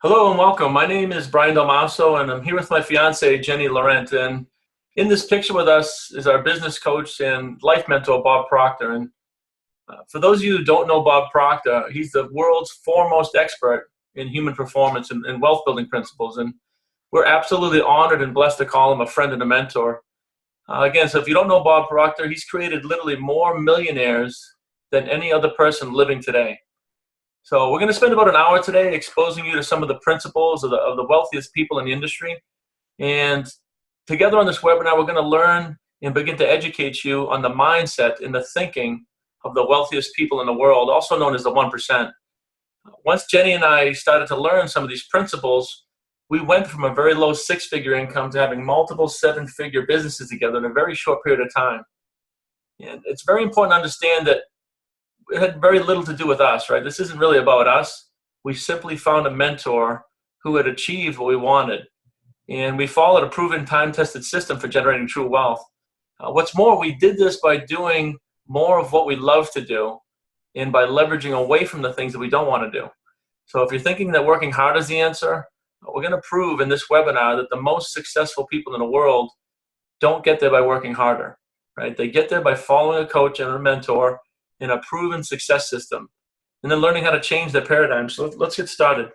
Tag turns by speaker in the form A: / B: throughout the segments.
A: Hello and welcome. My name is Brian Dalmaso, and I'm here with my fiance, Jenny Laurent. And in this picture with us is our business coach and life mentor, Bob Proctor. And for those of you who don't know Bob Proctor, he's the world's foremost expert in human performance and wealth building principles. And we're absolutely honored and blessed to call him a friend and a mentor. Again, so if you don't know Bob Proctor, he's created literally more millionaires than any other person living today. So we're going to spend about an hour today exposing you to some of the principles of the wealthiest people in the industry. And together on this webinar, we're going to learn and begin to educate you on the mindset and the thinking of the wealthiest people in the world, also known as the 1%. Once Jenny and I started to learn some of these principles, we went from a very low six-figure income to having multiple seven-figure businesses together in a very short period of time. And it's very important to understand that it had very little to do with us, right? This isn't really about us. We simply found a mentor who had achieved what we wanted. And we followed a proven time-tested system for generating true wealth. What's more, we did this by doing more of what we love to do and by leveraging away from the things that we don't want to do. So if you're thinking that working hard is the answer, we're going to prove in this webinar that the most successful people in the world don't get there by working harder, right? They get there by following a coach and a mentor in a proven success system, and then learning how to change their paradigm. So let's get started.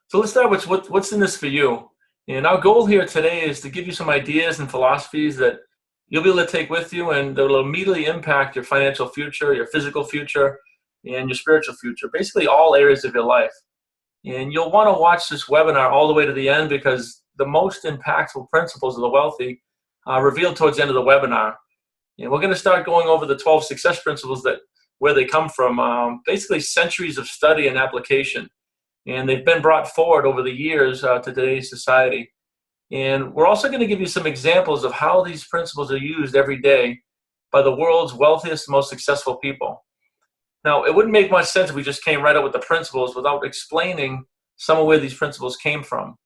A: So let's start with what's in this for you. And our goal here today is to give you some ideas and philosophies that you'll be able to take with you, and that will immediately impact your financial future, your physical future, and your spiritual future, basically all areas of your life. And you'll want to watch this webinar all the way to the end, because the most impactful principles of the wealthy are revealed towards the end of the webinar. And we're going to start going over the 12 success principles, that where they come from, basically centuries of study and application. And they've been brought forward over the years to today's society. And we're also going to give you some examples of how these principles are used every day by the world's wealthiest, most successful people. Now, it wouldn't make much sense if we just came right up with the principles without explaining some of where these principles came from.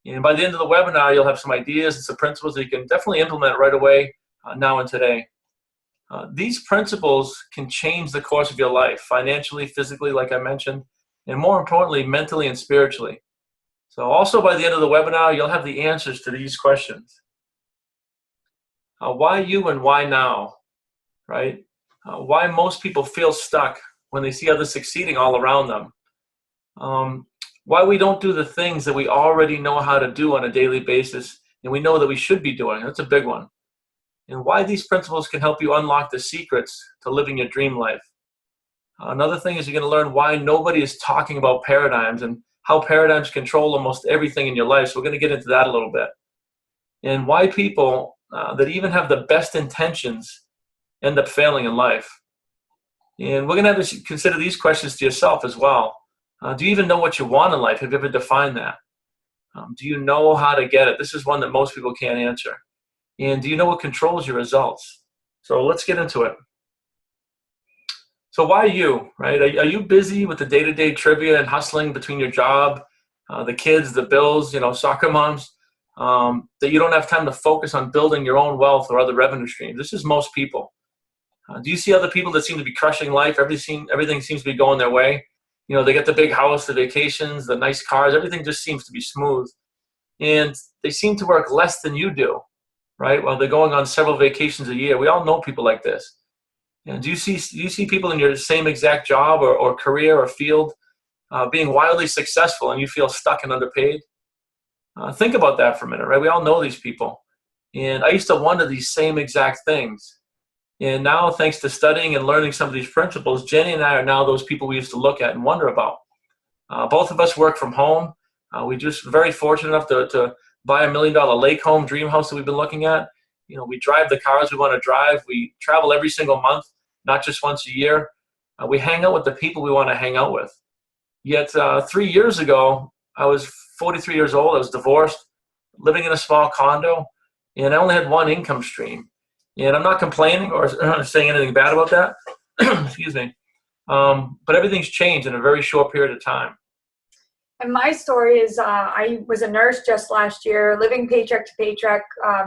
A: And by the end of the webinar, you'll have some ideas and some principles that you can definitely implement right away. Now and today. These principles can change the course of your life, financially, physically, like I mentioned, and more importantly, mentally and spiritually. So also by the end of the webinar, you'll have the answers to these questions. Why you and why now, right? Why most people feel stuck when they see others succeeding all around them. Why we don't do the things that we already know how to do on a daily basis and we know that we should be doing. That's a big one. And why these principles can help you unlock the secrets to living your dream life. Another thing is you're going to learn why nobody is talking about paradigms and how paradigms control almost everything in your life. So we're going to get into that a little bit. And why people that even have the best intentions end up failing in life. And we're going to have to consider these questions to yourself as well. Do you even know what you want in life? Have you ever defined that? Do you know how to get it? This is one that most people can't answer. And do you know what controls your results? So let's get into it. So why you, right? Are you busy with the day-to-day trivia and hustling between your job, the kids, the bills, soccer moms, that you don't have time to focus on building your own wealth or other revenue streams? This is most people. Do you see other people that seem to be crushing life? Everything seems to be going their way. They get the big house, the vacations, the nice cars. Everything just seems to be smooth. And they seem to work less than you do. Right? Well, they're going on several vacations a year. We all know people like this. Do you see people in your same exact job or career or field being wildly successful and you feel stuck and underpaid? Think about that for a minute, right? We all know these people. And I used to wonder these same exact things. And now, thanks to studying and learning some of these principles, Jenny and I are now those people we used to look at and wonder about. Both of us work from home. We just very fortunate enough to buy $1 million lake home dream house that we've been looking at. We drive the cars we want to drive. We travel every single month, not just once a year. We hang out with the people we want to hang out with. Yet 3 years ago, I was 43 years old. I was divorced, living in a small condo, and I only had one income stream. And I'm not complaining or saying anything bad about that. Excuse me. But everything's changed in a very short period of time.
B: And my story is I was a nurse just last year, living paycheck to paycheck,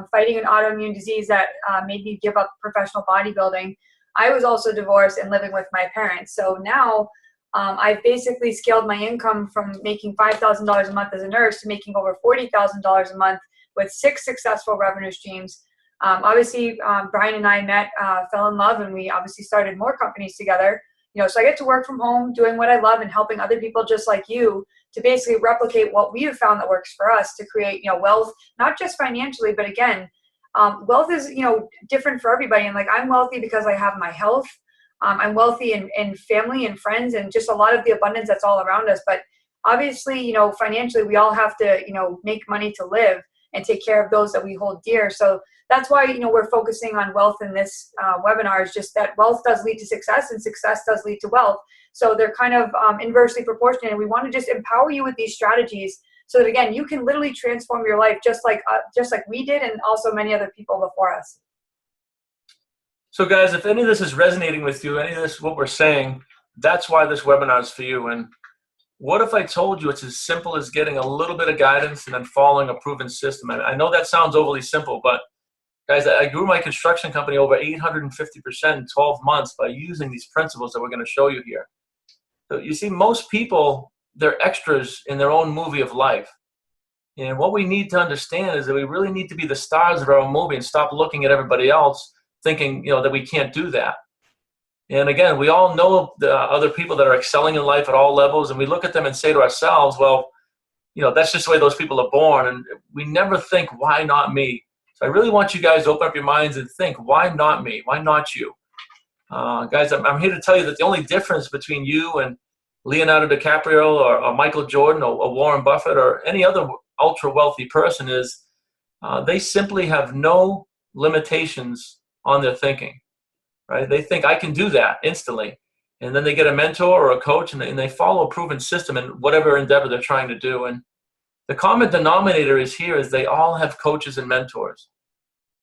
B: fighting an autoimmune disease that made me give up professional bodybuilding. I was also divorced and living with my parents. So now I've basically scaled my income from making $5,000 a month as a nurse to making over $40,000 a month with 6 successful revenue streams. Obviously, Brian and I met, fell in love, and we obviously started more companies together. So I get to work from home, doing what I love, and helping other people just like you to basically replicate what we have found that works for us to create, wealth, not just financially, but again, wealth is, different for everybody. And like, I'm wealthy because I have my health. I'm wealthy in family and friends and just a lot of the abundance that's all around us. But obviously, financially, we all have to, make money to live and take care of those that we hold dear. So that's why, we're focusing on wealth in this webinar, is just that wealth does lead to success and success does lead to wealth. So they're kind of inversely proportionate. And we want to just empower you with these strategies so that, again, you can literally transform your life just like we did, and also many other people before us.
A: So guys, if any of this is resonating with you, any of this, what we're saying, that's why this webinar is for you. And what if I told you it's as simple as getting a little bit of guidance and then following a proven system? I know that sounds overly simple, but guys, I grew my construction company over 850% in 12 months by using these principles that we're going to show you here. So you see, most people, they're extras in their own movie of life. And what we need to understand is that we really need to be the stars of our own movie and stop looking at everybody else thinking, that we can't do that. And again, we all know the other people that are excelling in life at all levels, and we look at them and say to ourselves, well, that's just the way those people are born. And we never think, why not me? So I really want you guys to open up your minds and think, why not me? Why not you? Guys, I'm here to tell you that the only difference between you and Leonardo DiCaprio or Michael Jordan or Warren Buffett or any other ultra wealthy person is they simply have no limitations on their thinking, right? They think, I can do that instantly. And then they get a mentor or a coach, and they follow a proven system in whatever endeavor they're trying to do. And the common denominator is they all have coaches and mentors.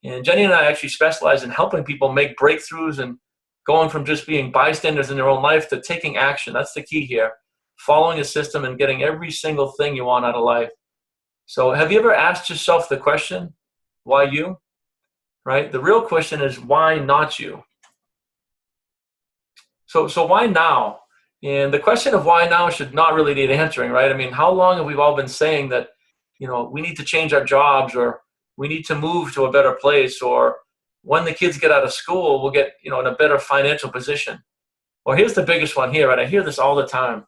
A: And Jenny and I actually specialize in helping people make breakthroughs and going from just being bystanders in their own life to taking action. That's the key here. Following a system and getting every single thing you want out of life. So have you ever asked yourself the question, why you? Right? The real question is, why not you? So why now? And the question of why now should not really need answering, right? I mean, how long have we all been saying that, we need to change our jobs, or we need to move to a better place, or when the kids get out of school, we'll get, in a better financial position. Or here's the biggest one here, right? I hear this all the time.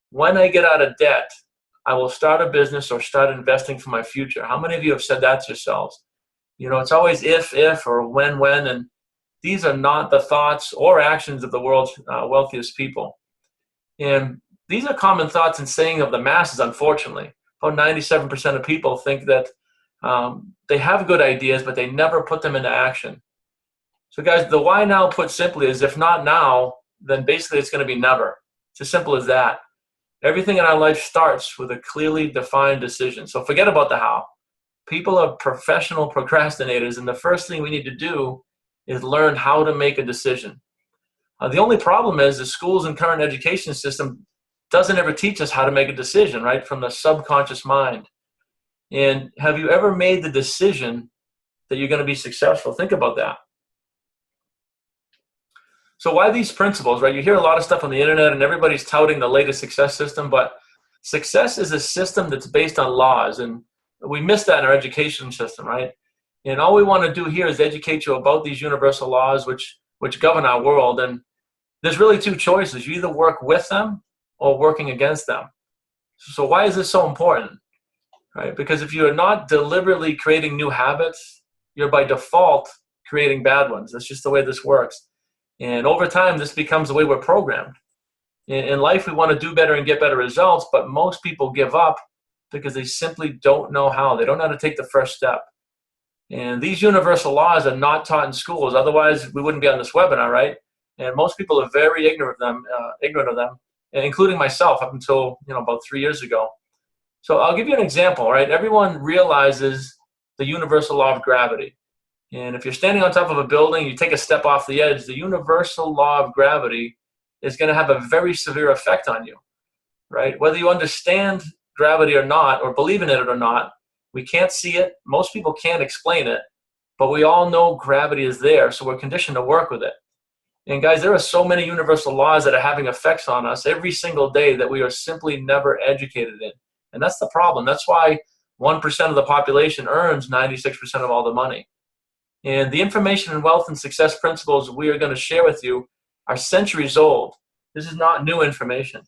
A: When I get out of debt, I will start a business or start investing for my future. How many of you have said that to yourselves? It's always if, or when, and these are not the thoughts or actions of the world's wealthiest people. And these are common thoughts and saying of the masses, unfortunately. About 97% of people think that they have good ideas, but they never put them into action. So guys, the why now, put simply, is if not now, then basically it's going to be never. It's as simple as that. Everything in our life starts with a clearly defined decision. So forget about the how. People are professional procrastinators, and the first thing we need to do is learn how to make a decision. The only problem is the schools and current education system doesn't ever teach us how to make a decision, right, from the subconscious mind. And have you ever made the decision that you're going to be successful? Think about that. So why these principles, right? You hear a lot of stuff on the internet, and everybody's touting the latest success system, but success is a system that's based on laws, and we miss that in our education system, right? And all we want to do here is educate you about these universal laws which govern our world. And there's really two choices. You either work with them or working against them. So why is this so important? Right? Because if you are not deliberately creating new habits, you're by default creating bad ones. That's just the way this works. And over time, this becomes the way we're programmed. In life, we want to do better and get better results, but most people give up because they simply don't know how. They don't know how to take the first step. And these universal laws are not taught in schools. Otherwise, we wouldn't be on this webinar, right? And most people are very ignorant of them, including myself up until about 3 years ago. So I'll give you an example, right? Everyone realizes the universal law of gravity. And if you're standing on top of a building, you take a step off the edge, the universal law of gravity is going to have a very severe effect on you, right? Whether you understand gravity or not, or believe in it or not, we can't see it. Most people can't explain it, but we all know gravity is there, so we're conditioned to work with it. And guys, there are so many universal laws that are having effects on us every single day that we are simply never educated in. And that's the problem. That's why 1% of the population earns 96% of all the money. And the information and wealth and success principles we are going to share with you are centuries old. This is not new information.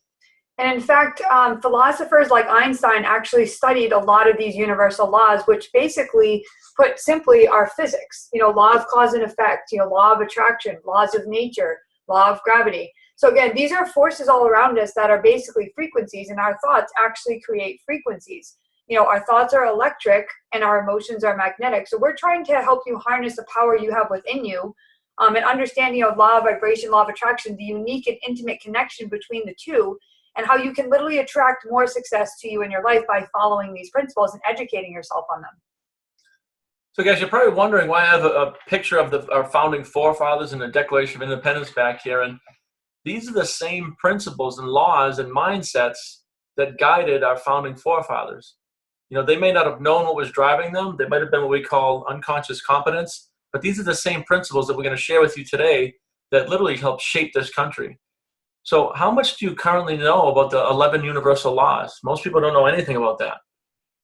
B: And in fact, philosophers like Einstein actually studied a lot of these universal laws, which basically, put simply, are physics. Law of cause and effect, law of attraction, laws of nature, law of gravity. So again, these are forces all around us that are basically frequencies, and our thoughts actually create frequencies. Our thoughts are electric and our emotions are magnetic. So we're trying to help you harness the power you have within you, and understanding law of vibration, law of attraction, the unique and intimate connection between the two, and how you can literally attract more success to you in your life by following these principles and educating yourself on them.
A: So guys, you're probably wondering why I have a picture of our founding forefathers and the Declaration of Independence back here. And these are the same principles and laws and mindsets that guided our founding forefathers. They may not have known what was driving them. They might have been what we call unconscious competence. But these are the same principles that we're going to share with you today that literally helped shape this country. So how much do you currently know about the 11 universal laws? Most people don't know anything about that.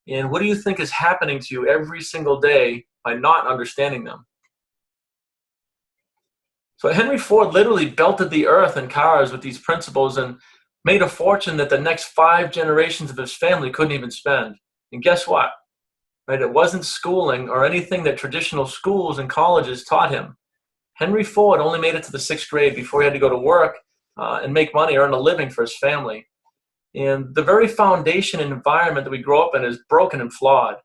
A: And what do you think is happening to you every single day by not understanding them? So Henry Ford literally belted the earth in cars with these principles and made a fortune that the next 5 generations of his family couldn't even spend. And guess what? Right? It wasn't schooling or anything that traditional schools and colleges taught him. Henry Ford only made it to the 6th grade before he had to go to work and make money, earn a living for his family. And the very foundation and environment that we grow up in is broken and flawed.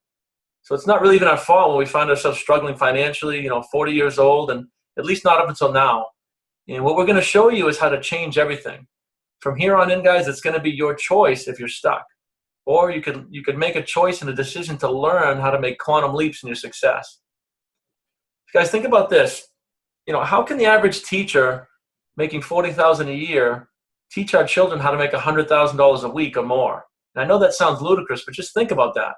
A: So it's not really even our fault when we find ourselves struggling financially, 40 years old, and at least not up until now. And what we're going to show you is how to change everything. From here on in, guys, it's going to be your choice if you're stuck. Or you could make a choice and a decision to learn how to make quantum leaps in your success. Guys, think about this. How can the average teacher making $40,000 a year teach our children how to make $100,000 a week or more? And I know that sounds ludicrous, but just think about that.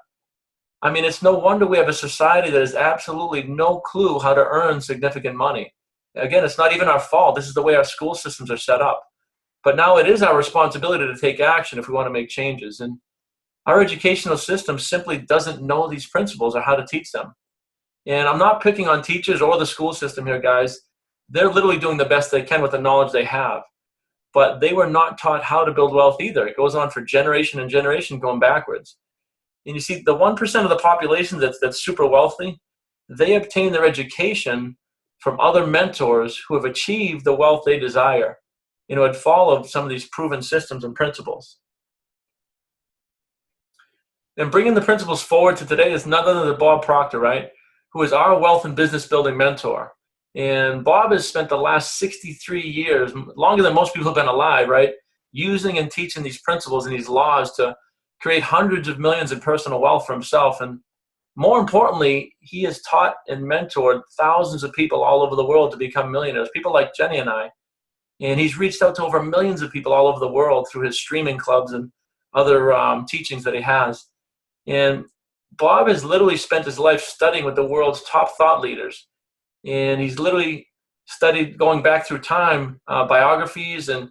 A: I mean, it's no wonder we have a society that has absolutely no clue how to earn significant money. Again, it's not even our fault. This is the way our school systems are set up. But now it is our responsibility to take action if we want to make changes. And our educational system simply doesn't know these principles or how to teach them. And I'm not picking on teachers or the school system here, guys. They're literally doing the best they can with the knowledge they have. But they were not taught how to build wealth either. It goes on for generation and generation going backwards. And you see, the 1% of the population that's super wealthy, they obtain their education from other mentors who have achieved the wealth they desire, had followed some of these proven systems and principles. And bringing the principles forward to today is none other than Bob Proctor, right? Who is our wealth and business building mentor. And Bob has spent the last 63 years, longer than most people have been alive, right? Using and teaching these principles and these laws to create hundreds of millions in personal wealth for himself. And more importantly, he has taught and mentored thousands of people all over the world to become millionaires, people like Jenny and I. And he's reached out to over millions of people all over the world through his streaming clubs and other teachings that he has. And Bob has literally spent his life studying with the world's top thought leaders. And he's literally studied, going back through time, biographies, and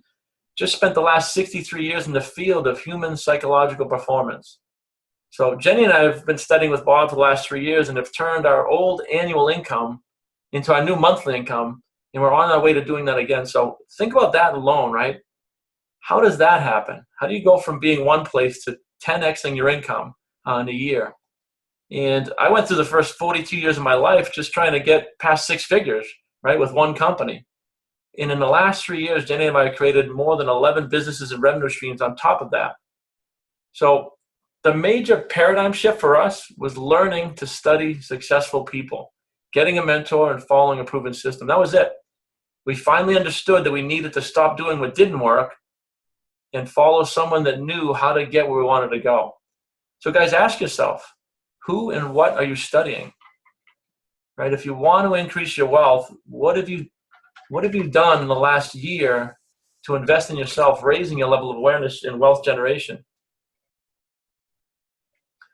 A: just spent the last 63 years in the field of human psychological performance. So Jenny and I have been studying with Bob for the last 3 years and have turned our old annual income into our new monthly income, and we're on our way to doing that again. So think about that alone, right? How does that happen? How do you go from being one place to 10xing your income in a year? And I went through the first 42 years of my life just trying to get past 6 figures, right, with one company. And in the last 3 years, Jenny and I created more than 11 businesses and revenue streams on top of that. So the major paradigm shift for us was learning to study successful people, getting a mentor and following a proven system. That was it. We finally understood that we needed to stop doing what didn't work and follow someone that knew how to get where we wanted to go. So guys, ask yourself, who and what are you studying? Right? If you want to increase your wealth, what have you done in the last year to invest in yourself, raising your level of awareness in wealth generation?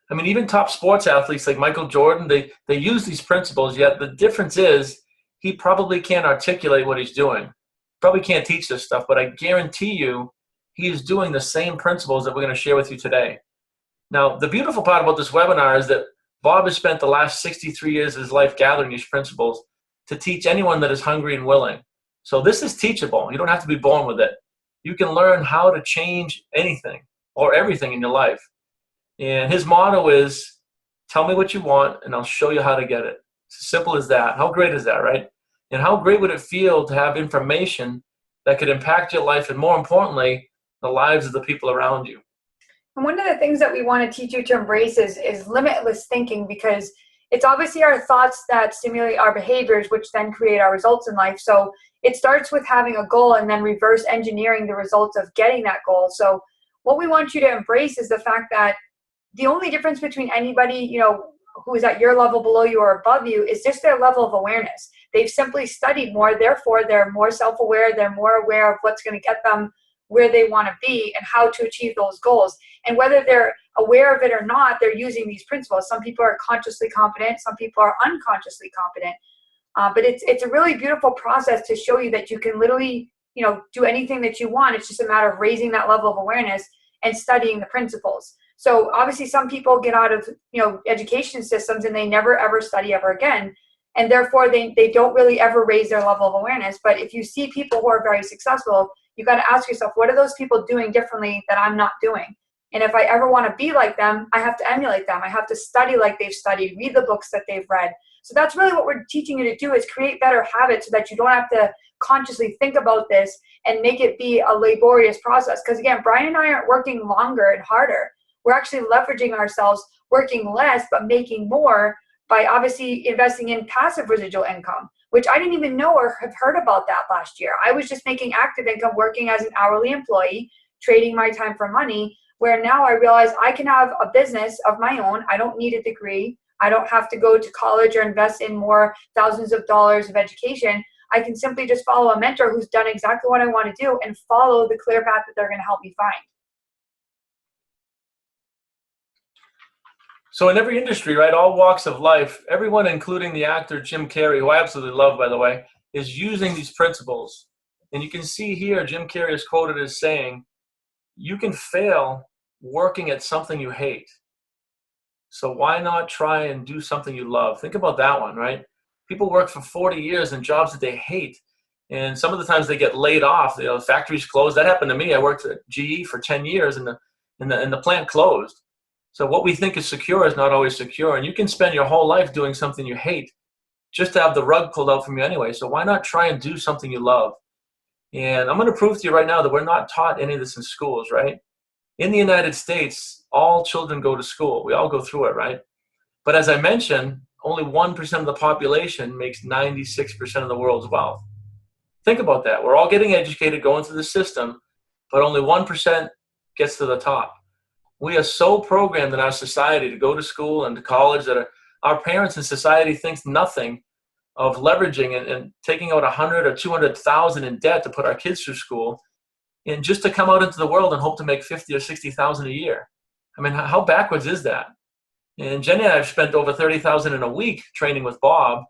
A: I mean, even top sports athletes like Michael Jordan, they use these principles, yet the difference is he probably can't articulate what he's doing. probably can't teach this stuff, but I guarantee you he is doing the same principles that we're going to share with you today. Now, the beautiful part about this webinar is that Bob has spent the last 63 years of his life gathering these principles to teach anyone that is hungry and willing. So this is teachable. You don't have to be born with it. You can learn how to change anything or everything in your life. And his motto is, tell me what you want and I'll show you how to get it. It's as simple as that. How great is that, right? And how great would it feel to have information that could impact your life and, more importantly, the lives of the people around you?
B: And one of the things that we want to teach you to embrace is limitless thinking, because it's obviously our thoughts that stimulate our behaviors, which then create our results in life. So it starts with having a goal and then reverse engineering the results of getting that goal. So what we want you to embrace is the fact that the only difference between anybody, who is at your level, below you, or above you is just their level of awareness. They've simply studied more, therefore they're more self-aware, they're more aware of what's going to get them where they want to be and how to achieve those goals. And whether they're aware of it or not, they're using these principles. Some people are consciously competent, some people are unconsciously competent. But it's a really beautiful process to show you that you can literally, do anything that you want. It's just a matter of raising that level of awareness and studying the principles. So obviously some people get out of, education systems and they never ever study ever again. And therefore they don't really ever raise their level of awareness. But if you see people who are very successful, you got to ask yourself, what are those people doing differently that I'm not doing? And if I ever want to be like them, I have to emulate them. I have to study like they've studied, read the books that they've read. So that's really what we're teaching you to do, is create better habits so that you don't have to consciously think about this and make it be a laborious process. Because again, Brian and I aren't working longer and harder. We're actually leveraging ourselves, working less, but making more by obviously investing in passive residual income, which I didn't even know or have heard about that last year. I was just making active income, working as an hourly employee, trading my time for money, where now I realize I can have a business of my own. I don't need a degree. I don't have to go to college or invest in more thousands of dollars of education. I can simply just follow a mentor who's done exactly what I want to do and follow the clear path that they're going to help me find.
A: So in every industry, right, all walks of life, everyone, including the actor Jim Carrey, who I absolutely love, by the way, is using these principles. And you can see here, Jim Carrey is quoted as saying, you can fail working at something you hate. So why not try and do something you love? Think about that one, right? People work for 40 years in jobs that they hate. And some of the times they get laid off. Factories close. That happened to me. I worked at GE for 10 years and the plant closed. So what we think is secure is not always secure. And you can spend your whole life doing something you hate just to have the rug pulled out from you anyway. So why not try and do something you love? And I'm going to prove to you right now that we're not taught any of this in schools, right? In the United States, all children go to school. We all go through it, right? But as I mentioned, only 1% of the population makes 96% of the world's wealth. Think about that. We're all getting educated, going through the system, but only 1% gets to the top. We are so programmed in our society to go to school and to college that our parents and society thinks nothing of leveraging and taking out 100 or 200,000 in debt to put our kids through school, and just to come out into the world and hope to make 50 or 60,000 a year. I mean, how backwards is that? And Jenny and I have spent over 30,000 in a week training with Bob,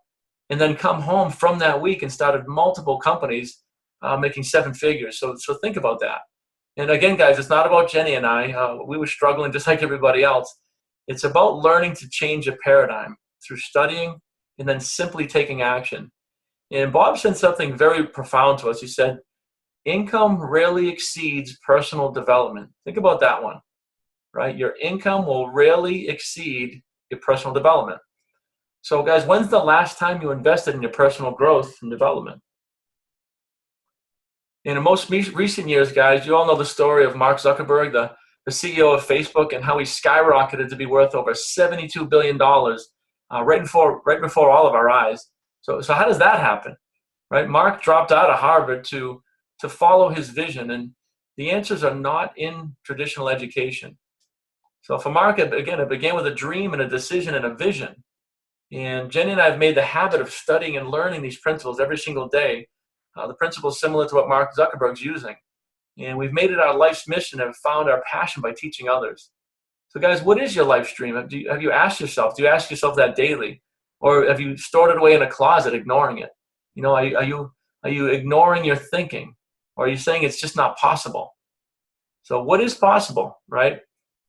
A: and then come home from that week and started multiple companies making 7 figures. So think about that. And again, guys, it's not about Jenny and I. We were struggling just like everybody else. It's about learning to change a paradigm through studying and then simply taking action. And Bob said something very profound to us. He said, income rarely exceeds personal development. Think about that one, right? Your income will rarely exceed your personal development. So guys, when's the last time you invested in your personal growth and development? In the most recent years, guys, you all know the story of Mark Zuckerberg, the CEO of Facebook, and how he skyrocketed to be worth over $72 billion right before all of our eyes. So how does that happen, right? Mark dropped out of Harvard to follow his vision, and the answers are not in traditional education. So for Mark, it began with a dream and a decision and a vision. And Jenny and I have made the habit of studying and learning these principles every single day. The principles similar to what Mark Zuckerberg's using. And we've made it our life's mission and have found our passion by teaching others. So guys, what is your life's dream? Have you asked yourself, do you ask yourself that daily? Or have you stored it away in a closet ignoring it? Are you Are you ignoring your thinking? Or are you saying it's just not possible? So what is possible, right?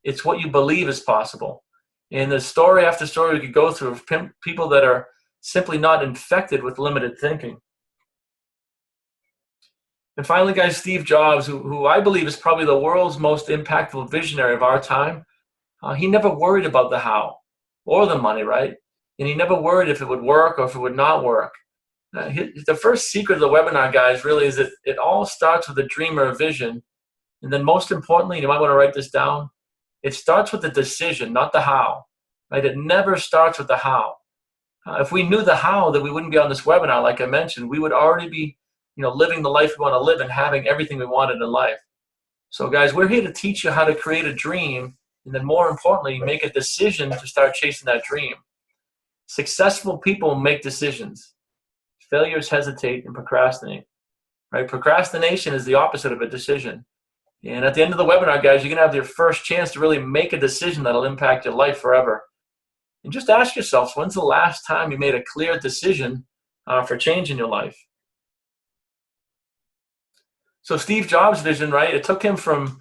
A: It's what you believe is possible. And there's story after story we could go through of people that are simply not infected with limited thinking. And finally, guys, Steve Jobs, who I believe is probably the world's most impactful visionary of our time, he never worried about the how or the money, right? And he never worried if it would work or if it would not work. The first secret of the webinar, guys, really is that it all starts with a dream or a vision. And then most importantly, you might want to write this down, it starts with the decision, not the how, right? It never starts with the how. If we knew the how, then we wouldn't be on this webinar, like I mentioned. We would already be living the life we want to live and having everything we wanted in life. So guys, we're here to teach you how to create a dream, and then more importantly, make a decision to start chasing that dream. Successful people make decisions. Failures hesitate and procrastinate, right? Procrastination is the opposite of a decision. And at the end of the webinar, guys, you're going to have your first chance to really make a decision that'll impact your life forever. And just ask yourself, when's the last time you made a clear decision for change in your life? So Steve Jobs' vision, right, it took him from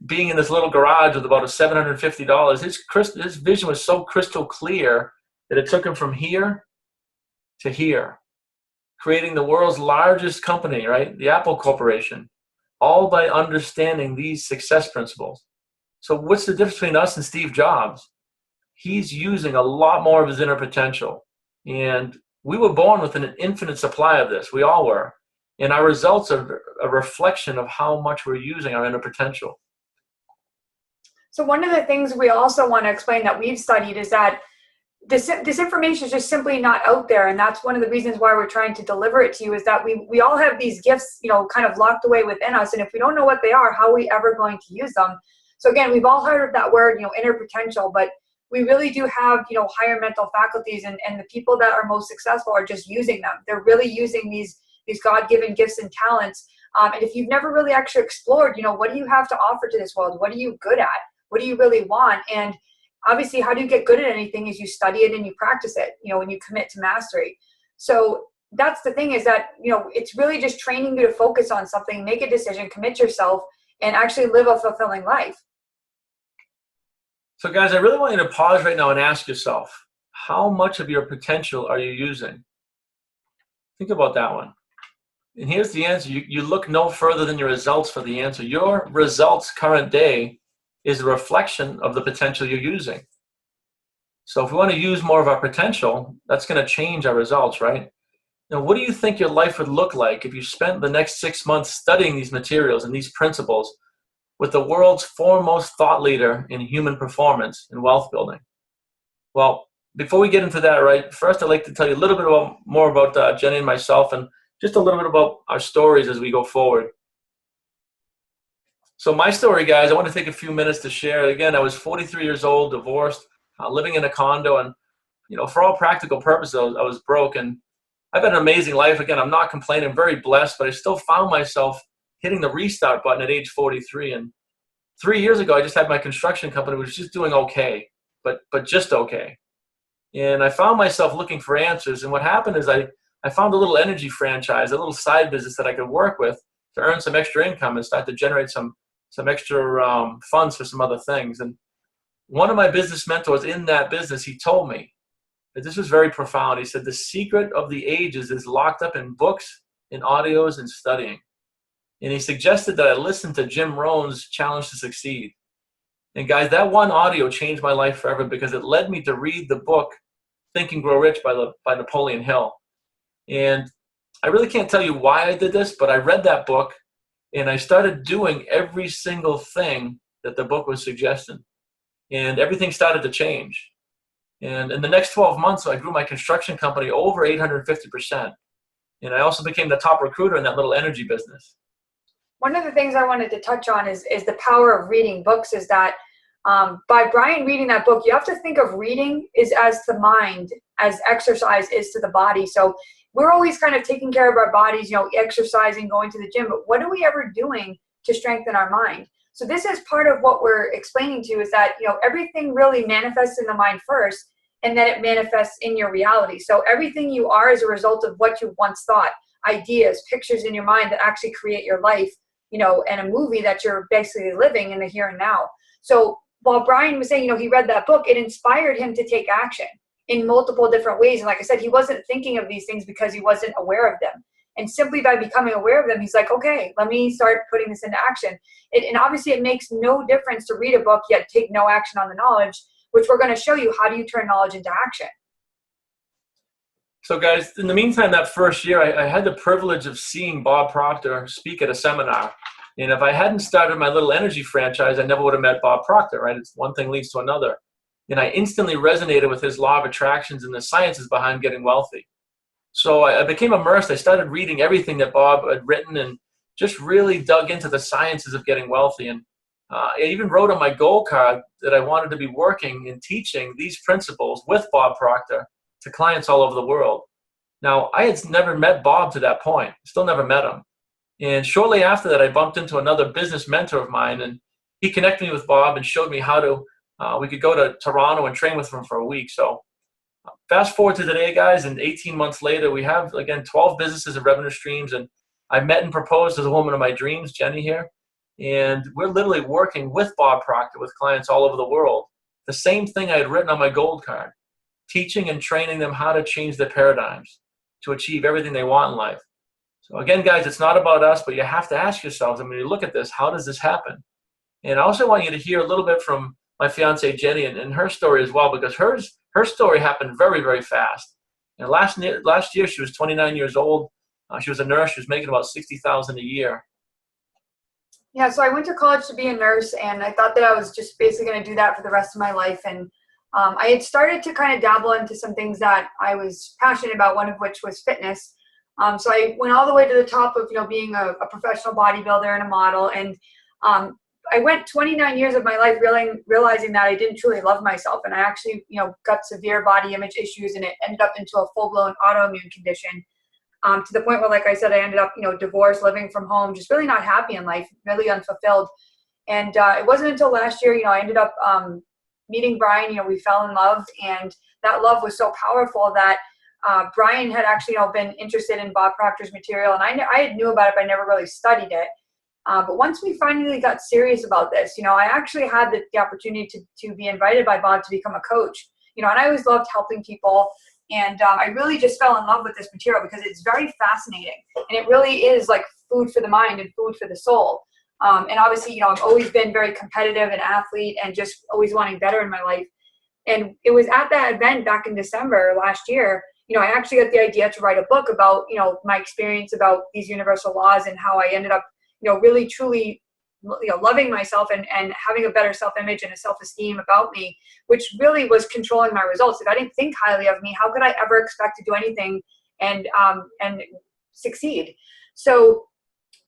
A: being in this little garage with about $750. His vision was so crystal clear that it took him from here to here, creating the world's largest company, right, the Apple Corporation, all by understanding these success principles. So what's the difference between us and Steve Jobs? He's using a lot more of his inner potential. And we were born with an infinite supply of this. We all were. And our results are a reflection of how much we're using our inner potential.
B: So one of the things we also want to explain that we've studied is that this information is just simply not out there. And that's one of the reasons why we're trying to deliver it to you, is that we all have these gifts, kind of locked away within us. And if we don't know what they are, how are we ever going to use them? So again, we've all heard of that word, inner potential, but we really do have, higher mental faculties, and the people that are most successful are just using them. They're really using these God-given gifts and talents. And if you've never really actually explored, what do you have to offer to this world? What are you good at? What do you really want? And obviously, how do you get good at anything is you study it and you practice it, when you commit to mastery. So that's the thing, is that, it's really just training you to focus on something, make a decision, commit yourself, and actually live a fulfilling life.
A: So guys, I really want you to pause right now and ask yourself, how much of your potential are you using? Think about that one. And here's the answer. You look no further than your results for the answer. Your results current day is a reflection of the potential you're using. So if we want to use more of our potential, that's going to change our results, right? Now, what do you think your life would look like if you spent the next 6 months studying these materials and these principles with the world's foremost thought leader in human performance and wealth building? Well, before we get into that, right, first I'd like to tell you a little bit more about Jenny and myself, and just a little bit about our stories as we go forward. So my story, guys, I want to take a few minutes to share. Again, I was 43 years old, divorced, living in a condo, and for all practical purposes, I was broke. And I've had an amazing life. Again, I'm not complaining. I'm very blessed, but I still found myself hitting the restart button at age 43. And 3 years ago, I just had my construction company, which was just doing okay, but just okay. And I found myself looking for answers. And what happened is I found a little energy franchise, a little side business that I could work with to earn some extra income and start to generate some extra funds for some other things. And one of my business mentors in that business, he told me that this was very profound. He said, the secret of the ages is locked up in books, in audios, and studying. And he suggested that I listen to Jim Rohn's Challenge to Succeed. And guys, that one audio changed my life forever, because it led me to read the book Think and Grow Rich by Napoleon Hill. And I really can't tell you why I did this, but I read that book and I started doing every single thing that the book was suggesting. And everything started to change. And in the next 12 months, I grew my construction company over 850%. And I also became the top recruiter in that little energy business.
B: One of the things I wanted to touch on is the power of reading books, is that by Brian reading that book, you have to think of reading is as the mind, as exercise is to the body. So we're always kind of taking care of our bodies, exercising, going to the gym, but what are we ever doing to strengthen our mind? So this is part of what we're explaining to you, is that, everything really manifests in the mind first, and then it manifests in your reality. So everything you are is a result of what you once thought. ideas, pictures in your mind that actually create your life, and a movie that you're basically living in the here and now. So while Brian was saying, he read that book, it inspired him to take action in multiple different ways. And like I said, he wasn't thinking of these things because he wasn't aware of them. And simply by becoming aware of them, he's like, okay, let me start putting this into action. And obviously it makes no difference to read a book yet take no action on the knowledge, which we're going to show you how do you turn knowledge into action.
A: So guys, in the meantime, that first year, I had the privilege of seeing Bob Proctor speak at a seminar. And if I hadn't started my little energy franchise, I never would have met Bob Proctor, right? It's one thing leads to another. And I instantly resonated with his law of attractions and the sciences behind getting wealthy. So I became immersed. I started reading everything that Bob had written and just really dug into the sciences of getting wealthy. And I even wrote on my goal card that I wanted to be working and teaching these principles with Bob Proctor to clients all over the world. Now, I had never met Bob to that point, still never met him. And shortly after that, I bumped into another business mentor of mine, and he connected me with Bob and showed me how to, we could go to Toronto and train with him for a week. So fast forward to today, guys, and 18 months later, we have, again, 12 businesses and revenue streams, and I met and proposed to the woman of my dreams, Jenny here, and we're literally working with Bob Proctor with clients all over the world. The same thing I had written on my gold card, teaching and training them how to change their paradigms to achieve everything they want in life. So again, guys, it's not about us, but you have to ask yourselves, when you look at this, how does this happen? And I also want you to hear a little bit from my fiance Jenny and her story as well, because her story happened very, very fast. And last year she was 29 years old. She was a nurse. She was making about $60,000 a year.
B: Yeah, so I went to college to be a nurse, and I thought that I was just basically going to do that for the rest of my life. And I had started to kind of dabble into some things that I was passionate about, one of which was fitness. So I went all the way to the top of, being a professional bodybuilder and a model. And I went 29 years of my life realizing that I didn't truly love myself. And I actually, got severe body image issues, and it ended up into a full-blown autoimmune condition. To the point where, like I said, I ended up, divorced, living from home, just really not happy in life, really unfulfilled. And it wasn't until last year, I ended up meeting Brian. We fell in love, and that love was so powerful that Brian had actually, been interested in Bob Proctor's material, and I had knew about it, but I never really studied it. But once we finally got serious about this, I actually had the opportunity to be invited by Bob to become a coach. And I always loved helping people. And I really just fell in love with this material because it's very fascinating. And it really is like food for the mind and food for the soul. And obviously, I've always been very competitive, an athlete, and just always wanting better in my life. And it was at that event back in December last year, I actually got the idea to write a book about, my experience about these universal laws and how I ended up, really truly, loving myself and having a better self-image and a self-esteem about me, which really was controlling my results. If I didn't think highly of me, how could I ever expect to do anything and succeed? So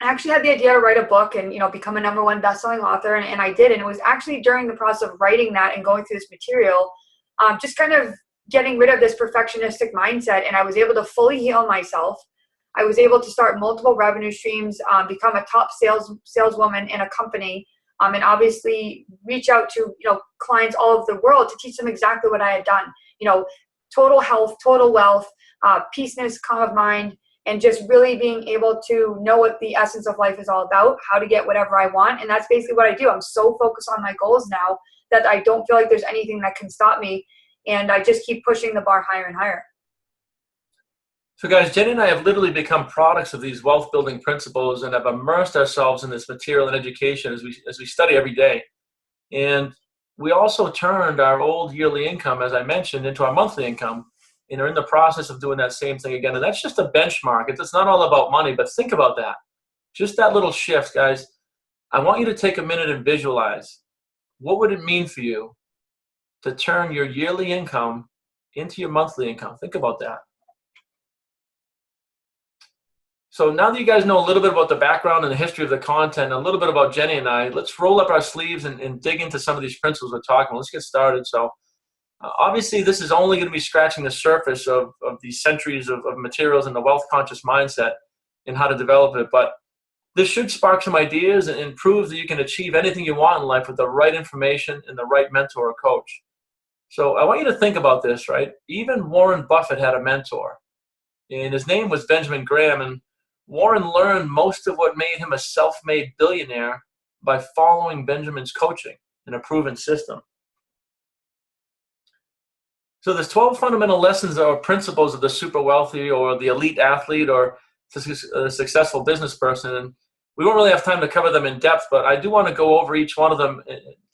B: I actually had the idea to write a book and, become a #1 best-selling author. And I did. And it was actually during the process of writing that and going through this material, just kind of getting rid of this perfectionistic mindset. And I was able to fully heal myself. I was able to start multiple revenue streams, become a top saleswoman in a company, and obviously reach out to, clients all over the world to teach them exactly what I had done. Total health, total wealth, peaceness, calm of mind, and just really being able to know what the essence of life is all about, how to get whatever I want. And that's basically what I do. I'm so focused on my goals now that I don't feel like there's anything that can stop me. And I just keep pushing the bar higher and higher.
A: So guys, Jenny and I have literally become products of these wealth building principles and have immersed ourselves in this material and education as we study every day. And we also turned our old yearly income, as I mentioned, into our monthly income, and are in the process of doing that same thing again. And that's just a benchmark. It's not all about money, but think about that. Just that little shift, guys. I want you to take a minute and visualize. What would it mean for you to turn your yearly income into your monthly income? Think about that. So now that you guys know a little bit about the background and the history of the content, a little bit about Jenny and I, let's roll up our sleeves and dig into some of these principles we're talking about. Let's get started. So obviously this is only going to be scratching the surface of these centuries of materials and the wealth conscious mindset and how to develop it. But this should spark some ideas and prove that you can achieve anything you want in life with the right information and the right mentor or coach. So I want you to think about this, right? Even Warren Buffett had a mentor, and his name was Benjamin Graham. And Warren learned most of what made him a self-made billionaire by following Benjamin's coaching in a proven system. So there's 12 fundamental lessons or principles of the super wealthy or the elite athlete or a successful business person. And we won't really have time to cover them in depth, but I do want to go over each one of them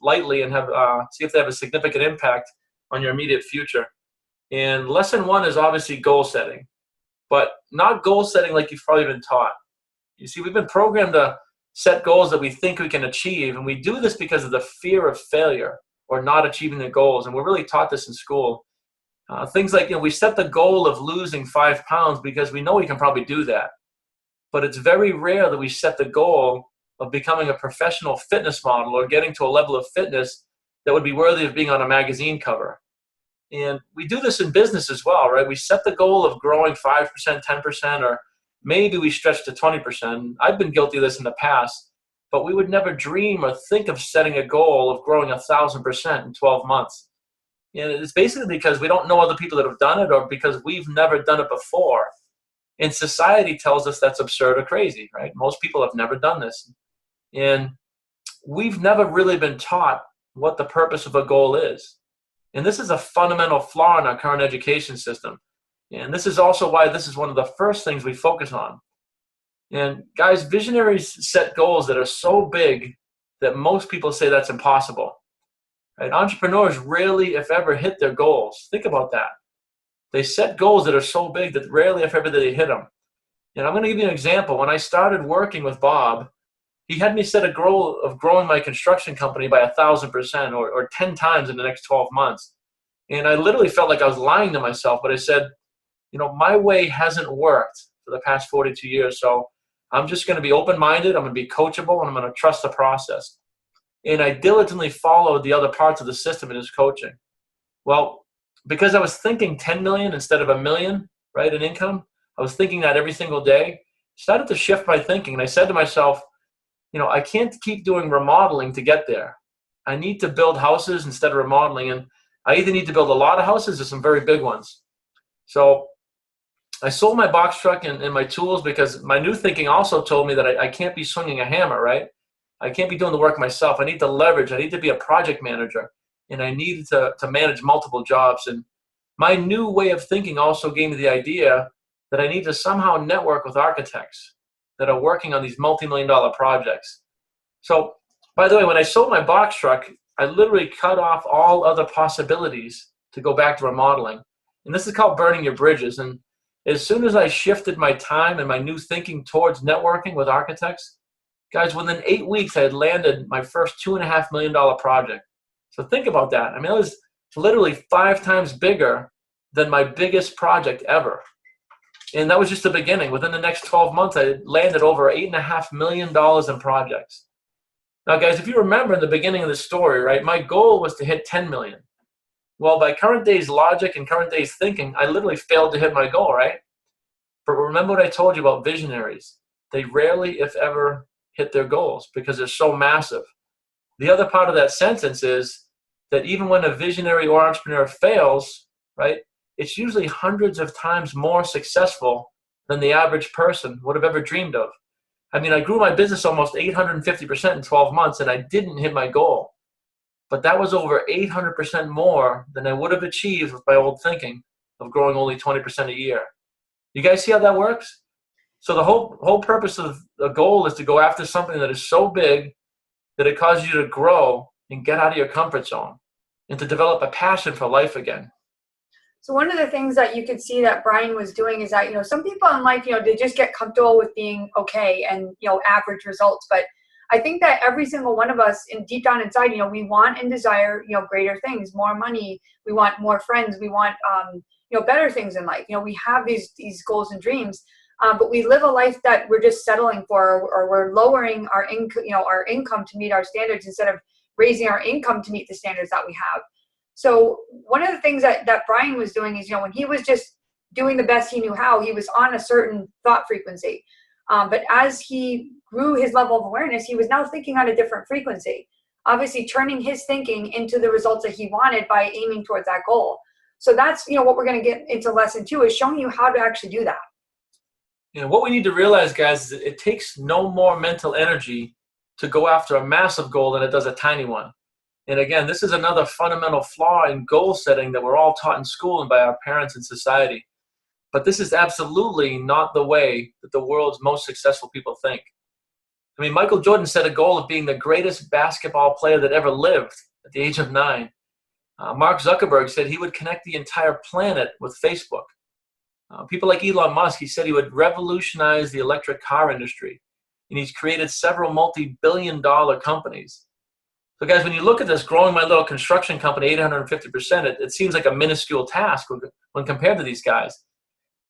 A: lightly and have see if they have a significant impact on your immediate future. And lesson one is obviously goal setting, but not goal setting like you've probably been taught. You see, we've been programmed to set goals that we think we can achieve, and we do this because of the fear of failure or not achieving the goals. And we're really taught this in school. Things like, we set the goal of losing 5 pounds because we know we can probably do that. But it's very rare that we set the goal of becoming a professional fitness model or getting to a level of fitness that would be worthy of being on a magazine cover. And we do this in business as well, right? We set the goal of growing 5%, 10%, or maybe we stretch to 20%. I've been guilty of this in the past, but we would never dream or think of setting a goal of growing 1,000% in 12 months. And it's basically because we don't know other people that have done it or because we've never done it before. And society tells us that's absurd or crazy, right? Most people have never done this. And we've never really been taught what the purpose of a goal is. And this is a fundamental flaw in our current education system. And this is also why this is one of the first things we focus on. And guys, visionaries set goals that are so big that most people say that's impossible. Right? Entrepreneurs rarely, if ever, hit their goals. Think about that. They set goals that are so big that rarely, if ever, they hit them. And I'm going to give you an example. When I started working with Bob, he had me set a goal of growing my construction company by 1,000% or 10 times in the next 12 months. And I literally felt like I was lying to myself, but I said, my way hasn't worked for the past 42 years. So I'm just going to be open-minded. I'm going to be coachable, and I'm going to trust the process. And I diligently followed the other parts of the system in his coaching. Well, because I was thinking 10 million instead of $1 million, right, in income, I was thinking that every single day, started to shift my thinking. And I said to myself, I can't keep doing remodeling to get there. I need to build houses instead of remodeling. And I either need to build a lot of houses or some very big ones. So I sold my box truck and my tools because my new thinking also told me that I can't be swinging a hammer, right? I can't be doing the work myself. I need to leverage. I need to be a project manager. And I needed to manage multiple jobs. And my new way of thinking also gave me the idea that I need to somehow network with architects that are working on these multi-million-dollar projects. So, by the way, when I sold my box truck, I literally cut off all other possibilities to go back to remodeling. And this is called burning your bridges. And as soon as I shifted my time and my new thinking towards networking with architects, guys, within 8 weeks, I had landed my first $2.5 million project. So think about that. I mean, it was literally 5 times bigger than my biggest project ever. And that was just the beginning. Within the next 12 months, I landed over $8.5 million in projects. Now, guys, if you remember in the beginning of the story, right, my goal was to hit 10 million. Well, by current day's logic and current day's thinking, I literally failed to hit my goal, right? But remember what I told you about visionaries. They rarely, if ever, hit their goals because they're so massive. The other part of that sentence is that even when a visionary or entrepreneur fails, right, it's usually hundreds of times more successful than the average person would have ever dreamed of. I mean, I grew my business almost 850% in 12 months, and I didn't hit my goal. But that was over 800% more than I would have achieved with my old thinking of growing only 20% a year. You guys see how that works? So the whole purpose of the goal is to go after something that is so big that it causes you to grow and get out of your comfort zone and to develop a passion for life again.
B: So one of the things that you could see that Brian was doing is that, some people in life, they just get comfortable with being okay and, average results. But I think that every single one of us deep down inside, we want and desire, greater things, more money. We want more friends. We want, better things in life. We have these goals and dreams, but we live a life that we're just settling for, or we're lowering our income to meet our standards instead of raising our income to meet the standards that we have. So one of the things that Brian was doing is, when he was just doing the best he knew how, he was on a certain thought frequency. But as he grew his level of awareness, he was now thinking on a different frequency, obviously turning his thinking into the results that he wanted by aiming towards that goal. So that's, what we're going to get into lesson 2 is showing you how to actually do that.
A: And what we need to realize, guys, is that it takes no more mental energy to go after a massive goal than it does a tiny one. And again, this is another fundamental flaw in goal setting that we're all taught in school and by our parents and society. But this is absolutely not the way that the world's most successful people think. I mean, Michael Jordan set a goal of being the greatest basketball player that ever lived at the age of 9. Mark Zuckerberg said he would connect the entire planet with Facebook. People like Elon Musk, he said he would revolutionize the electric car industry. And he's created several multi-billion-dollar companies. So guys, when you look at this, growing my little construction company 850%, it seems like a minuscule task when compared to these guys.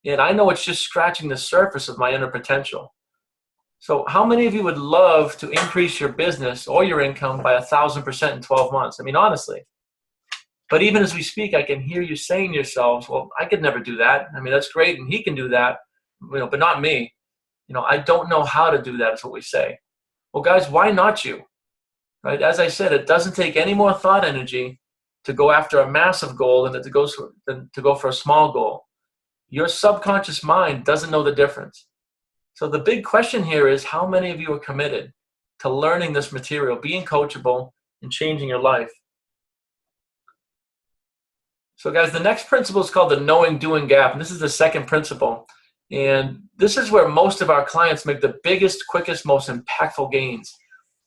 A: And I know it's just scratching the surface of my inner potential. So how many of you would love to increase your business or your income by 1,000% in 12 months? I mean, honestly. But even as we speak, I can hear you saying to yourselves, well, I could never do that. I mean, that's great, and he can do that, but not me. I don't know how to do that, is what we say. Well, guys, why not you? Right? As I said, it doesn't take any more thought energy to go after a massive goal than to go for a small goal. Your subconscious mind doesn't know the difference. So the big question here is, how many of you are committed to learning this material, being coachable, and changing your life? So guys, the next principle is called the knowing doing gap. And this is the second principle. And this is where most of our clients make the biggest, quickest, most impactful gains.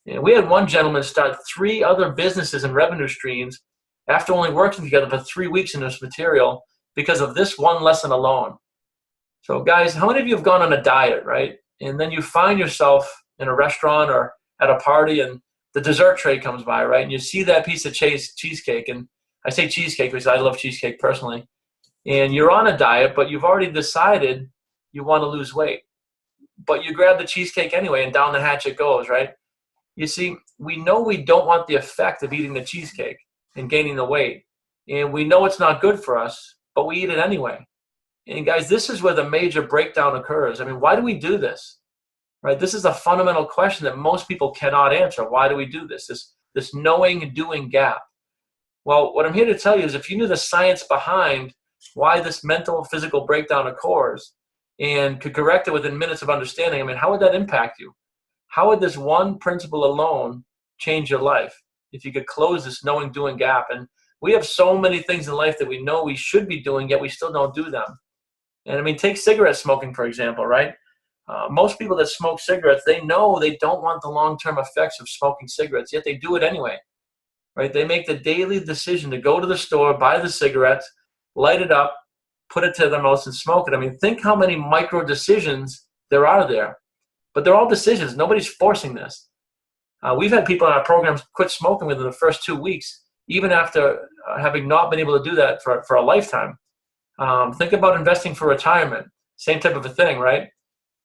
A: And we had one gentleman start 3 other businesses and revenue streams after only working together for 3 weeks in this material because of this one lesson alone. So guys, how many of you have gone on a diet, right? And then you find yourself in a restaurant or at a party and the dessert tray comes by, right? And you see that piece of cheesecake, and I say cheesecake because I love cheesecake personally. And you're on a diet, but you've already decided you want to lose weight. But you grab the cheesecake anyway, and down the hatch it goes, right? You see, we know we don't want the effect of eating the cheesecake and gaining the weight. And we know it's not good for us, but we eat it anyway. And guys, this is where the major breakdown occurs. I mean, why do we do this? Right? This is a fundamental question that most people cannot answer. Why do we do this? This knowing and doing gap. Well, what I'm here to tell you is if you knew the science behind why this mental, physical breakdown occurs and could correct it within minutes of understanding, I mean, how would that impact you? How would this one principle alone change your life if you could close this knowing, doing gap? And we have so many things in life that we know we should be doing, yet we still don't do them. And I mean, take cigarette smoking, for example, right? Most people that smoke cigarettes, they know they don't want the long-term effects of smoking cigarettes, yet they do it anyway. Right? They make the daily decision to go to the store, buy the cigarettes, light it up, put it to their mouth and smoke it. I mean, think how many micro decisions there are there. But they're all decisions. Nobody's forcing this. We've had people in our programs quit smoking within the first 2 weeks, even after having not been able to do that for a lifetime. Think about investing for retirement. Same type of a thing, right?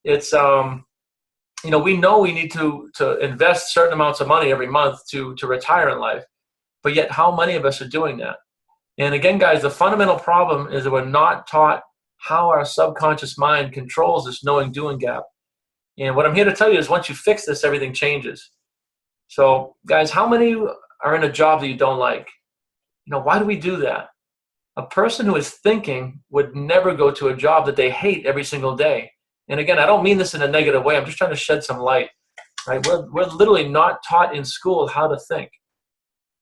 A: It's, we know we need to invest certain amounts of money every month to retire in life. But yet how many of us are doing that? And again, guys, the fundamental problem is that we're not taught how our subconscious mind controls this knowing doing gap. And what I'm here to tell you is once you fix this, everything changes. So guys, how many are in a job that you don't like? Why do we do that? A person who is thinking would never go to a job that they hate every single day. And again, I don't mean this in a negative way. I'm just trying to shed some light. Right? We're literally not taught in school how to think.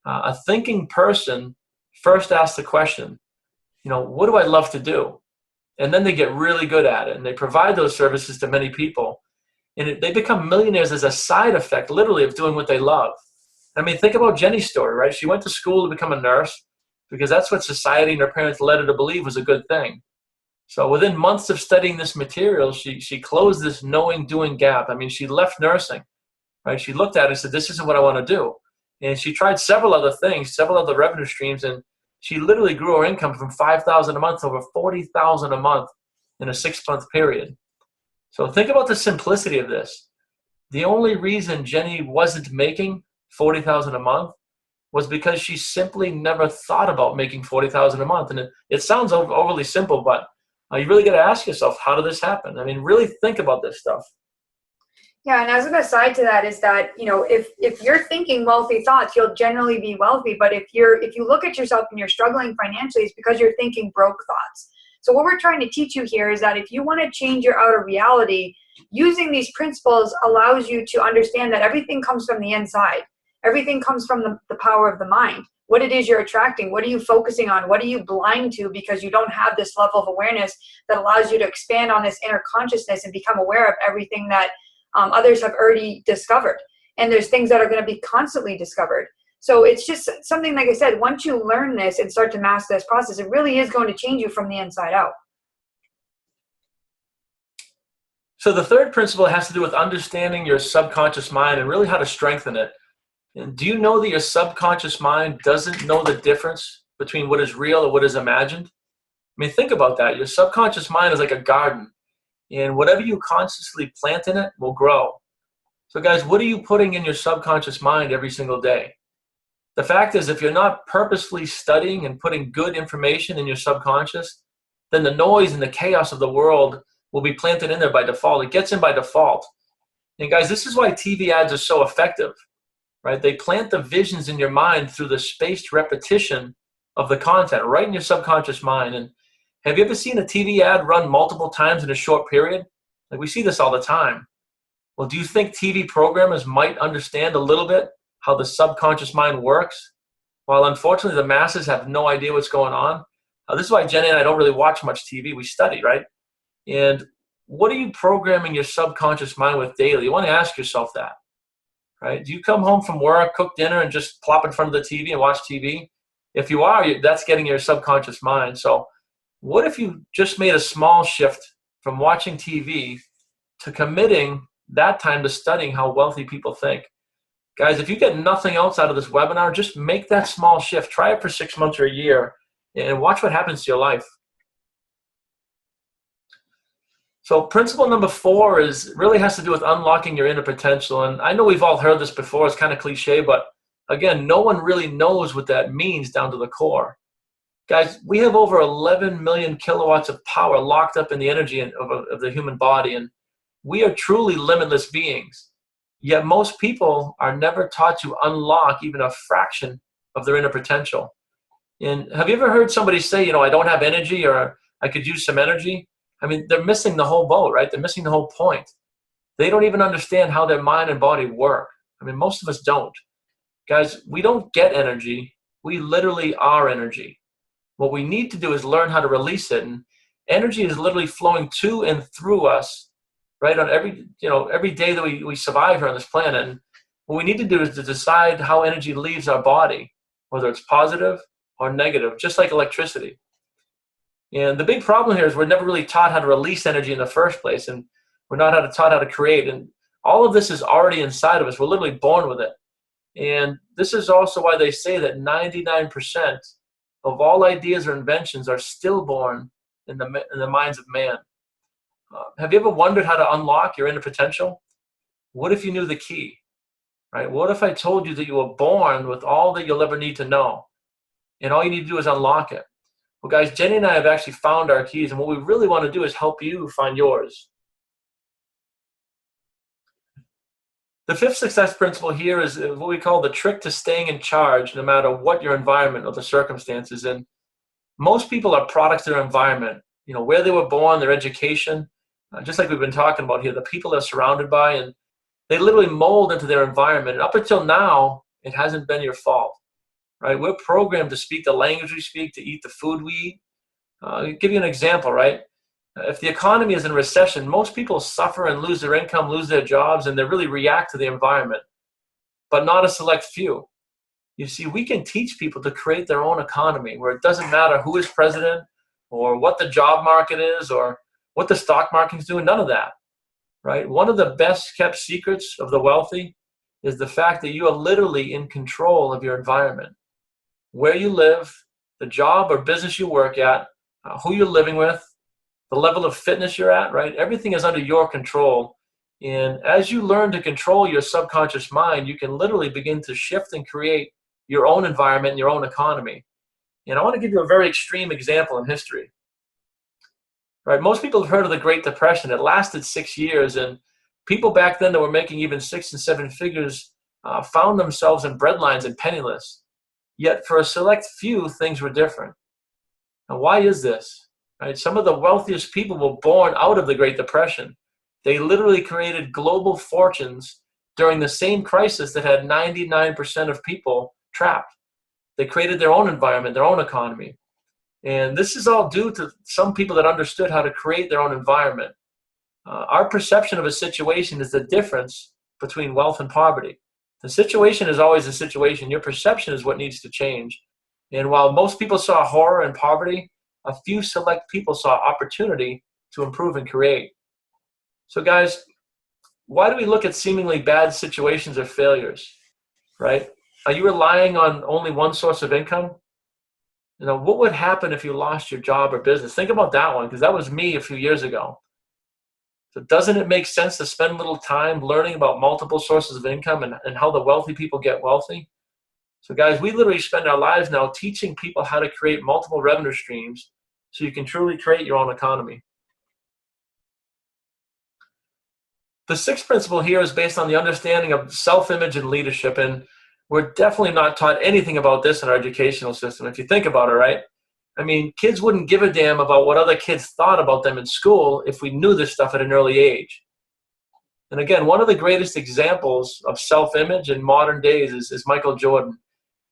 A: A thinking person first asks the question, what do I love to do? And then they get really good at it. And they provide those services to many people. And they become millionaires as a side effect, literally, of doing what they love. I mean, think about Jenny's story, right? She went to school to become a nurse because that's what society and her parents led her to believe was a good thing. So within months of studying this material, she closed this knowing doing gap. I mean, she left nursing, right? She looked at it and said, this isn't what I want to do. And she tried several other things, several other revenue streams, and she literally grew her income from $5,000 a month to over $40,000 a month in a 6-month period. So think about the simplicity of this. The only reason Jenny wasn't making $40,000 a month was because she simply never thought about making $40,000 a month. And it sounds overly simple, but you really got to ask yourself, how did this happen? I mean, really think about this stuff.
B: Yeah, and as an aside to that is that, if you're thinking wealthy thoughts, you'll generally be wealthy. But if you look at yourself and you're struggling financially, it's because you're thinking broke thoughts. So what we're trying to teach you here is that if you want to change your outer reality, using these principles allows you to understand that everything comes from the inside. Everything comes from the power of the mind. What it is you're attracting, what are you focusing on, what are you blind to because you don't have this level of awareness that allows you to expand on this inner consciousness and become aware of everything that others have already discovered. And there's things that are going to be constantly discovered. So it's just something, like I said, once you learn this and start to master this process, it really is going to change you from the inside out.
A: So the third principle has to do with understanding your subconscious mind and really how to strengthen it. And do you know that your subconscious mind doesn't know the difference between what is real and what is imagined? I mean, think about that. Your subconscious mind is like a garden, and whatever you consciously plant in it will grow. So guys, what are you putting in your subconscious mind every single day? The fact is, if you're not purposefully studying and putting good information in your subconscious, then the noise and the chaos of the world will be planted in there by default. It gets in by default. And guys, this is why TV ads are so effective, right? They plant the visions in your mind through the spaced repetition of the content right in your subconscious mind. And have you ever seen a TV ad run multiple times in a short period? Like, we see this all the time. Well, do you think TV programmers might understand a little bit how the subconscious mind works? While unfortunately the masses have no idea what's going on. This is why Jenny and I don't really watch much TV. We study, right? And what are you programming your subconscious mind with daily? You want to ask yourself that, right? Do you come home from work, cook dinner, and just plop in front of the TV and watch TV? If you are, that's getting your subconscious mind. So what if you just made a small shift from watching TV to committing that time to studying how wealthy people think? Guys, if you get nothing else out of this webinar, just make that small shift. Try it for 6 months or a year and watch what happens to your life. So principle number 4 really has to do with unlocking your inner potential. And I know we've all heard this before. It's kind of cliche, but again, no one really knows what that means down to the core. Guys, we have over 11 million kilowatts of power locked up in the energy of the human body, and we are truly limitless beings. Yet most people are never taught to unlock even a fraction of their inner potential. And have you ever heard somebody say, I don't have energy, or I could use some energy? I mean, they're missing the whole boat, right? They're missing the whole point. They don't even understand how their mind and body work. I mean, most of us don't. Guys, we don't get energy. We literally are energy. What we need to do is learn how to release it. And energy is literally flowing to and through us, right, on every day that we survive here on this planet. And what we need to do is to decide how energy leaves our body, whether it's positive or negative, just like electricity. And the big problem here is we're never really taught how to release energy in the first place, and we're not taught how to create. And all of this is already inside of us. We're literally born with it. And this is also why they say that 99% of all ideas or inventions are stillborn in the minds of man. Have you ever wondered how to unlock your inner potential? What if you knew the key, right? What if I told you that you were born with all that you'll ever need to know, and all you need to do is unlock it? Well, guys, Jenny and I have actually found our keys, and what we really want to do is help you find yours. The 5th success principle here is what we call the trick to staying in charge, no matter what your environment or the circumstances. And most people are products of their environment, where they were born, their education, just like we've been talking about here, the people they're surrounded by, and they literally mold into their environment. And up until now, it hasn't been your fault, right? We're programmed to speak the language we speak, to eat the food we eat. I'll give you an example, right? If the economy is in recession, most people suffer and lose their income, lose their jobs, and they really react to the environment, but not a select few. You see, we can teach people to create their own economy where it doesn't matter who is president or what the job market is or what the stock market is doing, none of that, right? One of the best kept secrets of the wealthy is the fact that you are literally in control of your environment. Where you live, the job or business you work at, who you're living with, the level of fitness you're at, right? Everything is under your control. And as you learn to control your subconscious mind, you can literally begin to shift and create your own environment and your own economy. And I want to give you a very extreme example in history. Right? Most people have heard of the Great Depression. It lasted 6 years, and people back then that were making even 6 and 7 figures found themselves in breadlines and penniless. Yet for a select few, things were different. Now, why is this? right? Some of the wealthiest people were born out of the Great Depression. They literally created global fortunes during the same crisis that had 99% of people trapped. They created their own environment, their own economy. And this is all due to some people that understood how to create their own environment. Our perception of a situation is the difference between wealth and poverty. The situation is always a situation. Your perception is what needs to change. And while most people saw horror and poverty, a few select people saw opportunity to improve and create. So guys, why do we look at seemingly bad situations or failures, right? Are you relying on only one source of income? What would happen if you lost your job or business? Think about that one, because that was me a few years ago. So doesn't it make sense to spend a little time learning about multiple sources of income and how the wealthy people get wealthy? So guys, we literally spend our lives now teaching people how to create multiple revenue streams so you can truly create your own economy. The sixth principle here is based on the understanding of self-image and leadership, and we're definitely not taught anything about this in our educational system, if you think about it, right? I mean, kids wouldn't give a damn about what other kids thought about them in school if we knew this stuff at an early age. And again, one of the greatest examples of self-image in modern days is Michael Jordan.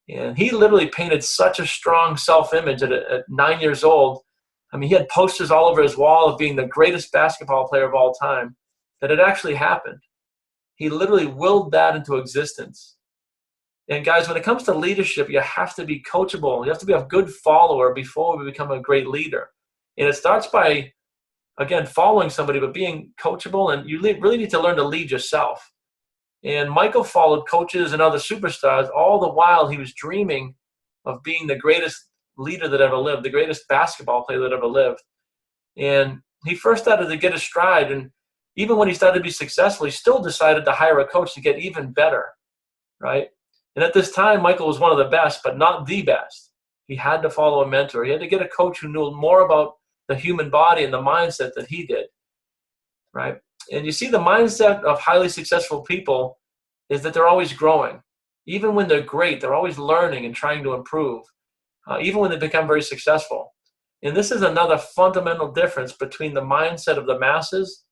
A: And he literally painted such a strong self-image at 9 years old. I mean, he had posters all over his wall of being the greatest basketball player of all time, that it actually happened. He literally willed that into existence. And guys, when it comes to leadership, you have to be coachable. You have to be a good follower before we become a great leader. And it starts by, again, following somebody, but being coachable. And you really need to learn to lead yourself. And Michael followed coaches and other superstars, all the while he was dreaming of being the greatest leader that ever lived, the greatest basketball player that ever lived. And he first started to get his stride. And even when he started to be successful, he still decided to hire a coach to get even better, right? And at this time, Michael was one of the best, but not the best. He had to follow a mentor. He had to get a coach who knew more about the human body and the mindset than he did, right? And you see, the mindset of highly successful people is that they're always growing. Even when they're great, they're always learning and trying to improve, even when they become very successful. And this is another fundamental difference between the mindset of the masses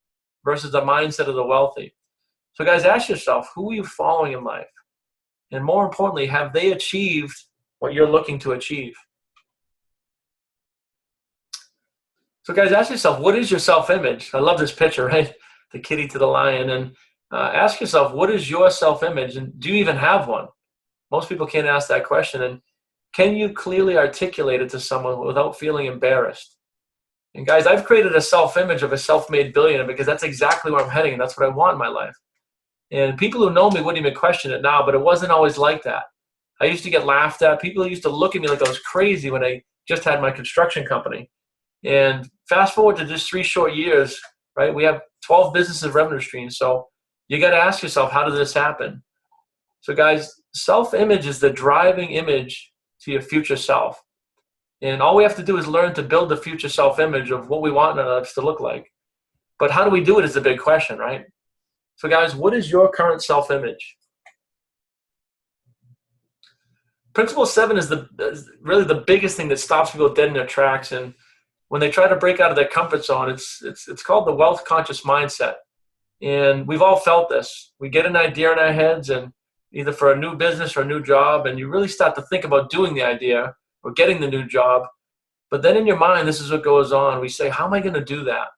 A: versus the mindset of the wealthy. So guys, ask yourself, who are you following in life? And more importantly, have they achieved what you're looking to achieve? So guys, ask yourself, what is your self-image? I love this picture, right? The kitty to the lion. And ask yourself, what is your self-image? And do you even have one? Most people can't ask that question. And can you clearly articulate it to someone without feeling embarrassed? And guys, I've created a self-image of a self-made billionaire because that's exactly where I'm heading, and that's what I want in my life. And people who know me wouldn't even question it now, but it wasn't always like that. I used to get laughed at. People used to look at me like I was crazy when I just had my construction company. And fast forward to just 3 short years, right? We have 12 businesses revenue streams. So you got to ask yourself, how did this happen? So guys, self-image is the driving image to your future self. And all we have to do is learn to build the future self-image of what we want our lives to look like. But how do we do it is the big question, right? So guys, what is your current self-image? Principle 7 is really the biggest thing that stops people dead in their tracks. And when they try to break out of their comfort zone, it's called the wealth conscious mindset. And we've all felt this. We get an idea in our heads, and either for a new business or a new job, and you really start to think about doing the idea or getting the new job. But then in your mind, this is what goes on. We say, how am I going to do that?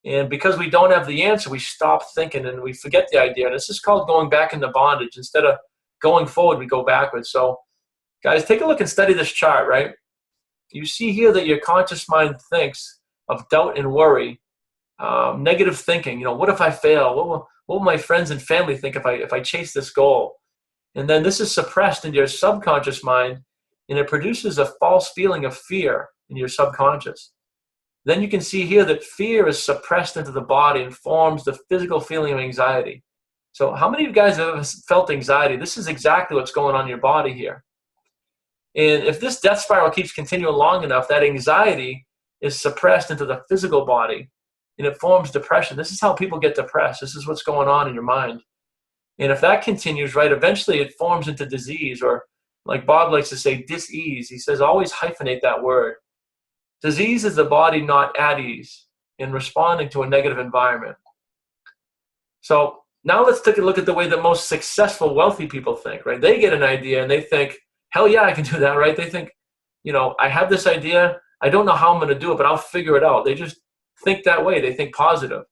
A: And because we don't have the answer, we stop thinking and we forget the idea. And this is called going back into bondage. Instead of going forward, we go backwards. So guys, take a look and study this chart, right? You see here that your conscious mind thinks of doubt and worry, negative thinking. What if I fail? What will my friends and family think if I chase this goal? And then this is suppressed into your subconscious mind, and it produces a false feeling of fear in your subconscious. Then you can see here that fear is suppressed into the body and forms the physical feeling of anxiety. So how many of you guys have ever felt anxiety? This is exactly what's going on in your body here. And if this death spiral keeps continuing long enough, that anxiety is suppressed into the physical body, and it forms depression. This is how people get depressed. This is what's going on in your mind. And if that continues, right, eventually it forms into disease, or like Bob likes to say, dis-ease. He says, always hyphenate that word. Disease is the body not at ease in responding to a negative environment. So now let's take a look at the way that most successful, wealthy people think, right? They get an idea and they think, hell yeah, I can do that, right? They think, I have this idea. I don't know how I'm going to do it, but I'll figure it out. They just think that way. They think positive.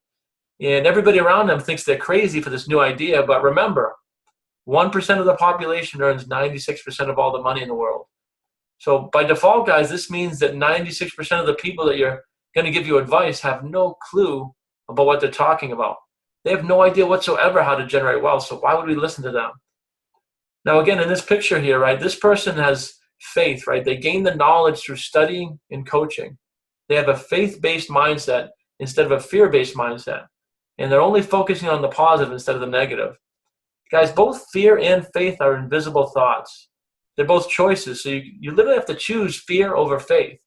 A: And everybody around them thinks they're crazy for this new idea. But remember, 1% of the population earns 96% of all the money in the world. So by default, guys, this means that 96% of the people that you're going to give you advice have no clue about what they're talking about. They have no idea whatsoever how to generate wealth. So why would we listen to them? Now, again, in this picture here, right, this person has faith, right? They gain the knowledge through studying and coaching. They have a faith-based mindset instead of a fear-based mindset. And they're only focusing on the positive instead of the negative. Guys, both fear and faith are invisible thoughts. They're both choices. So you literally have to choose fear over faith.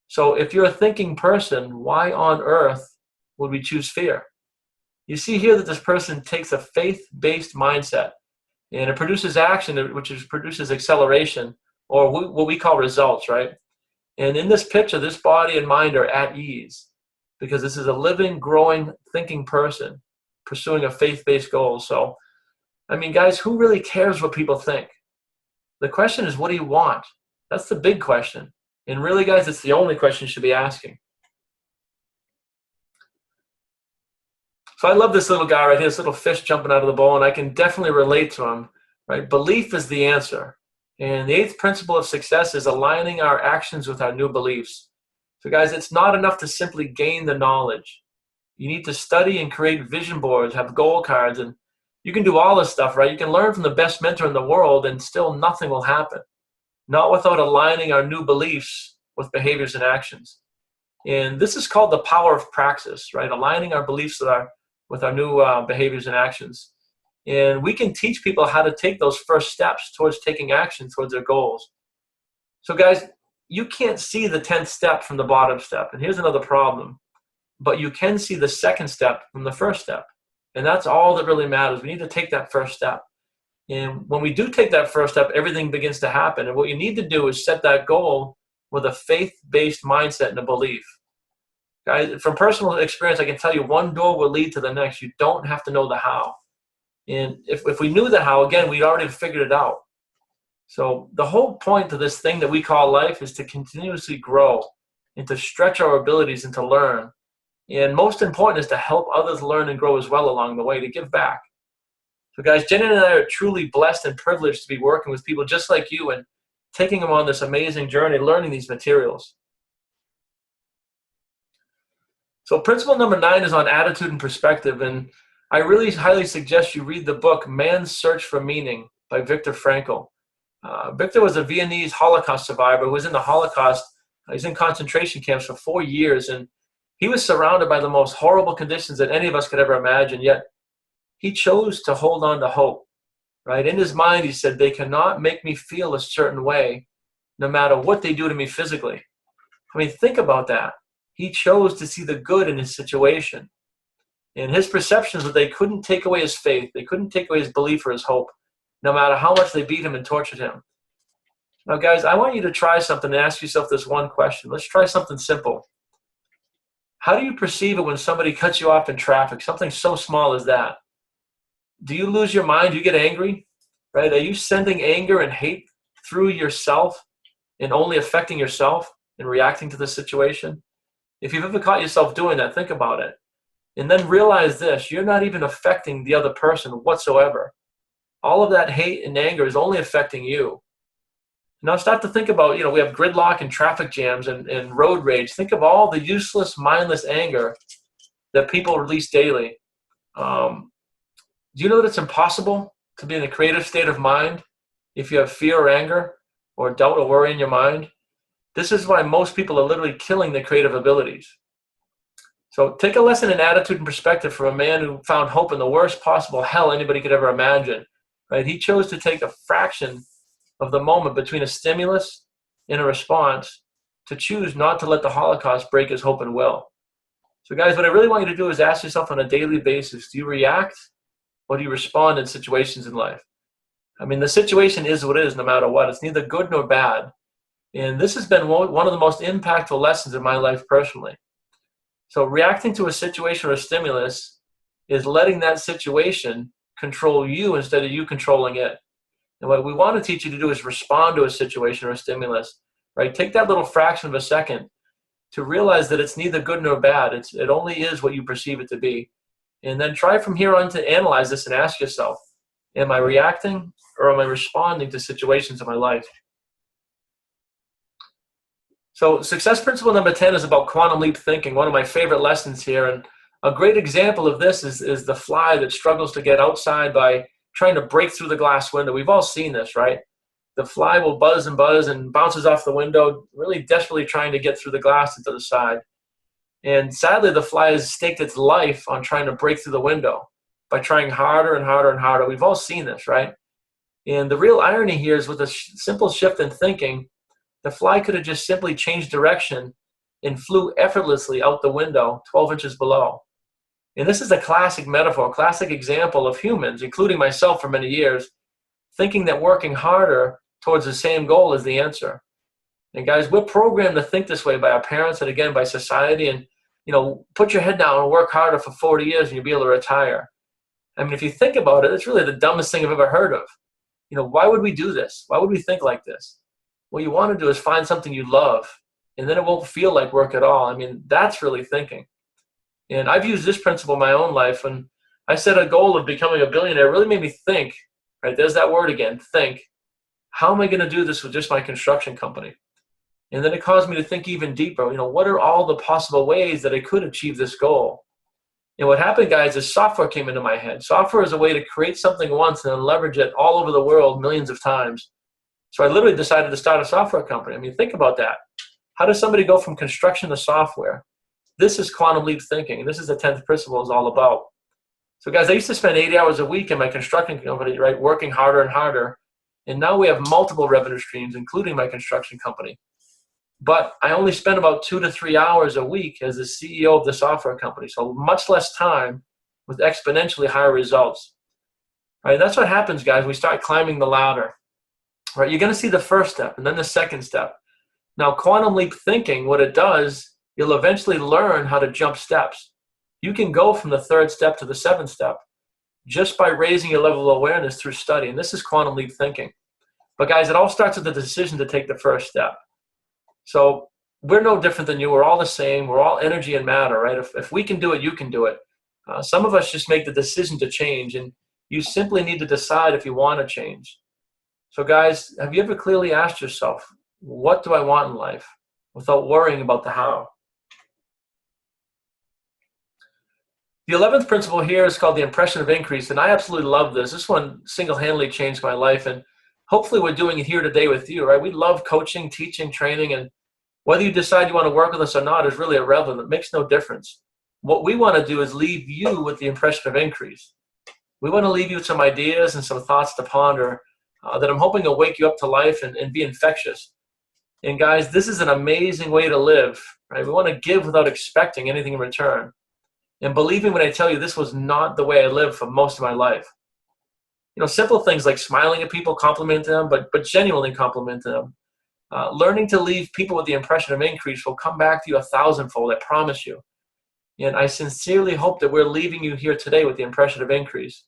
A: So if you're a thinking person, why on earth would we choose fear? You see here that this person takes a faith-based mindset, and it produces action, which produces acceleration, or what we call results, right? And in this picture, this body and mind are at ease because this is a living, growing, thinking person pursuing a faith-based goal. So, I mean, guys, who really cares what people think? The question is, what do you want? That's the big question. And really, guys, it's the only question you should be asking. So I love this little guy right here, this little fish jumping out of the bowl, and I can definitely relate to him, right? Belief is the answer. And the 8th principle of success is aligning our actions with our new beliefs. So guys, it's not enough to simply gain the knowledge. You need to study and create vision boards, have goal cards, and you can do all this stuff, right? You can learn from the best mentor in the world and still nothing will happen. Not without aligning our new beliefs with behaviors and actions. And this is called the power of praxis, right? Aligning our beliefs with our new behaviors and actions. And we can teach people how to take those first steps towards taking action towards their goals. So guys, you can't see the 10th step from the bottom step. And here's another problem. But you can see the second step from the first step. And that's all that really matters. We need to take that first step. And when we do take that first step, everything begins to happen. And what you need to do is set that goal with a faith-based mindset and a belief. Guys, from personal experience, I can tell you one door will lead to the next. You don't have to know the how. And if we knew the how, again, we'd already figured it out. So the whole point of this thing that we call life is to continuously grow and to stretch our abilities and to learn. And most important is to help others learn and grow as well along the way, to give back. So guys, Jen and I are truly blessed and privileged to be working with people just like you and taking them on this amazing journey, learning these materials. So principle number 9 is on attitude and perspective. And I really highly suggest you read the book, Man's Search for Meaning by Viktor Frankl. Viktor was a Viennese Holocaust survivor who was in the Holocaust. He's in concentration camps for 4 years, and he was surrounded by the most horrible conditions that any of us could ever imagine, yet he chose to hold on to hope, right? In his mind, he said, they cannot make me feel a certain way no matter what they do to me physically. I mean, think about that. He chose to see the good in his situation. And his perceptions that they couldn't take away his faith, they couldn't take away his belief or his hope, no matter how much they beat him and tortured him. Now, guys, I want you to try something and ask yourself this one question. Let's try something simple. How do you perceive it when somebody cuts you off in traffic, something so small as that? Do you lose your mind? Do you get angry? Right? Are you sending anger and hate through yourself and only affecting yourself and reacting to the situation? If you've ever caught yourself doing that, think about it. And then realize this, you're not even affecting the other person whatsoever. All of that hate and anger is only affecting you. Now start to think about, we have gridlock and traffic jams and road rage. Think of all the useless, mindless anger that people release daily. Do you know that it's impossible to be in a creative state of mind if you have fear or anger or doubt or worry in your mind? This is why most people are literally killing their creative abilities. So take a lesson in attitude and perspective from a man who found hope in the worst possible hell anybody could ever imagine. Right? He chose to take a fraction of the moment between a stimulus and a response to choose not to let the Holocaust break his hope and will. So guys, what I really want you to do is ask yourself on a daily basis, do you react or do you respond in situations in life? I mean, the situation is what it is no matter what. It's neither good nor bad. And this has been one of the most impactful lessons in my life personally. So reacting to a situation or a stimulus is letting that situation control you instead of you controlling it. And what we want to teach you to do is respond to a situation or a stimulus, right? Take that little fraction of a second to realize that it's neither good nor bad. It only is what you perceive it to be. And then try from here on to analyze this and ask yourself, am I reacting or am I responding to situations in my life? So success principle number 10 is about quantum leap thinking, one of my favorite lessons here. And a great example of this is the fly that struggles to get outside by trying to break through the glass window. We've all seen this, right? The fly will buzz and bounces off the window, really desperately trying to get through the glass into the side. And sadly, the fly has staked its life on trying to break through the window by trying harder and harder and harder. We've all seen this, right? And the real irony here is with a simple shift in thinking, the fly could have just simply changed direction and flew effortlessly out the window 12 inches below. And this is a classic metaphor, classic example of humans, including myself for many years, thinking that working harder towards the same goal is the answer. And guys, we're programmed to think this way by our parents and again by society. And, put your head down and work harder for 40 years and you'll be able to retire. I mean, if you think about it, it's really the dumbest thing I've ever heard of. Why would we do this? Why would we think like this? What you want to do is find something you love, and then it won't feel like work at all. I mean, that's really thinking. And I've used this principle in my own life. When I set a goal of becoming a billionaire, it really made me think, right? There's that word again, think. How am I going to do this with just my construction company? And then it caused me to think even deeper. What are all the possible ways that I could achieve this goal? And what happened, guys, is software came into my head. Software is a way to create something once and then leverage it all over the world millions of times. So I literally decided to start a software company. I mean, think about that. How does somebody go from construction to software? This is quantum leap thinking, and this is the 10th principle is all about. So guys, I used to spend 80 hours a week in my construction company, right, working harder and harder. And now we have multiple revenue streams, including my construction company. But I only spend about 2 to 3 hours a week as the CEO of the software company. So much less time with exponentially higher results. Right? That's what happens, guys. We start climbing the ladder. Right? You're going to see the first step and then the second step. Now, quantum leap thinking, what it does, you'll eventually learn how to jump steps. You can go from the third step to the seventh step just by raising your level of awareness through study. And this is quantum leap thinking. But guys, it all starts with the decision to take the first step. So we're no different than you. We're all the same. We're all energy and matter, right? If we can do it, you can do it. Some of us just make the decision to change, and you simply need to decide if you want to change. So guys, have you ever clearly asked yourself, what do I want in life, without worrying about the how? The 11th principle here is called the impression of increase, and I absolutely love this. This one single-handedly changed my life, and hopefully we're doing it here today with you, right? We love coaching, teaching, training, and whether you decide you want to work with us or not is really irrelevant. It makes no difference. What we want to do is leave you with the impression of increase. We want to leave you with some ideas and some thoughts to ponder that I'm hoping will wake you up to life and be infectious. And guys, this is an amazing way to live, right? We want to give without expecting anything in return. And believe me when I tell you, this was not the way I lived for most of my life. Simple things like smiling at people, complimenting them, but genuinely complimenting them. Learning to leave people with the impression of increase will come back to you 1,000-fold, I promise you. And I sincerely hope that we're leaving you here today with the impression of increase.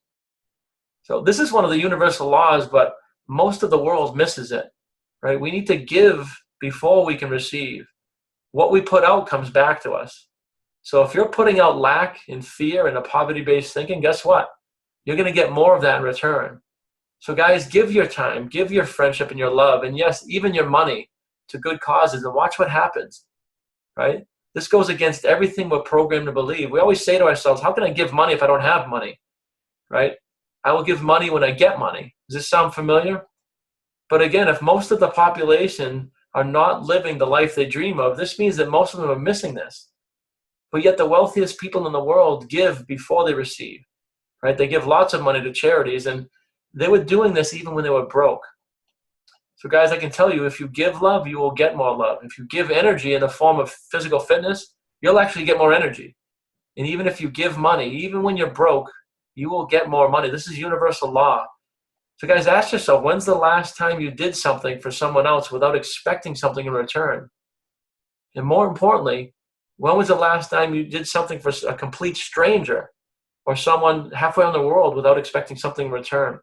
A: So this is one of the universal laws, but most of the world misses it, right? We need to give before we can receive. What we put out comes back to us. So if you're putting out lack and fear and a poverty-based thinking, guess what? You're going to get more of that in return. So guys, give your time, give your friendship and your love, and yes, even your money to good causes, and watch what happens, right? This goes against everything we're programmed to believe. We always say to ourselves, how can I give money if I don't have money, right? I will give money when I get money. Does this sound familiar? But again, if most of the population are not living the life they dream of, this means that most of them are missing this. But yet the wealthiest people in the world give before they receive, right? They give lots of money to charities, and they were doing this even when they were broke. So guys, I can tell you, if you give love, you will get more love. If you give energy in the form of physical fitness, you'll actually get more energy. And even if you give money, even when you're broke, you will get more money. This is universal law. So guys, ask yourself, when's the last time you did something for someone else without expecting something in return? And more importantly, when was the last time you did something for a complete stranger or someone halfway on the world without expecting something in return?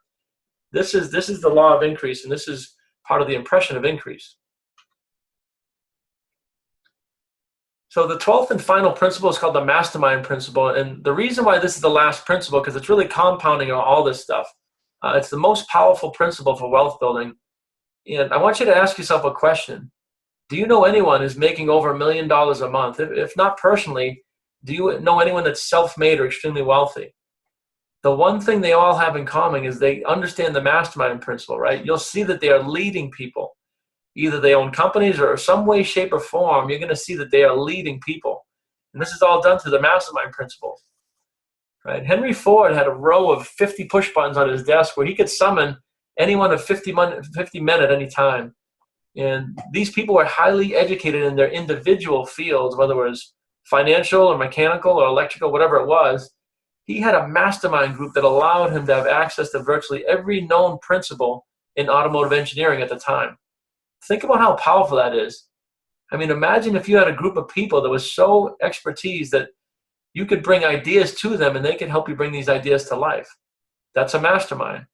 A: This is the law of increase, and this is part of the impression of increase. So the 12th and final principle is called the mastermind principle. And the reason why this is the last principle, because it's really compounding on all this stuff. It's the most powerful principle for wealth building. And I want you to ask yourself a question. Do you know anyone who's making over $1 million a month? If not personally, do you know anyone that's self-made or extremely wealthy? The one thing they all have in common is they understand the mastermind principle, right? You'll see that they are leading people. Either they own companies or some way, shape, or form, you're going to see that they are leading people. And this is all done through the mastermind principle. Right? Henry Ford had a row of 50 push buttons on his desk where he could summon anyone of 50 men at any time. And these people were highly educated in their individual fields, whether it was financial or mechanical or electrical, whatever it was. He had a mastermind group that allowed him to have access to virtually every known principle in automotive engineering at the time. Think about how powerful that is. I mean, imagine if you had a group of people that was so expertise that you could bring ideas to them and they could help you bring these ideas to life. That's a mastermind.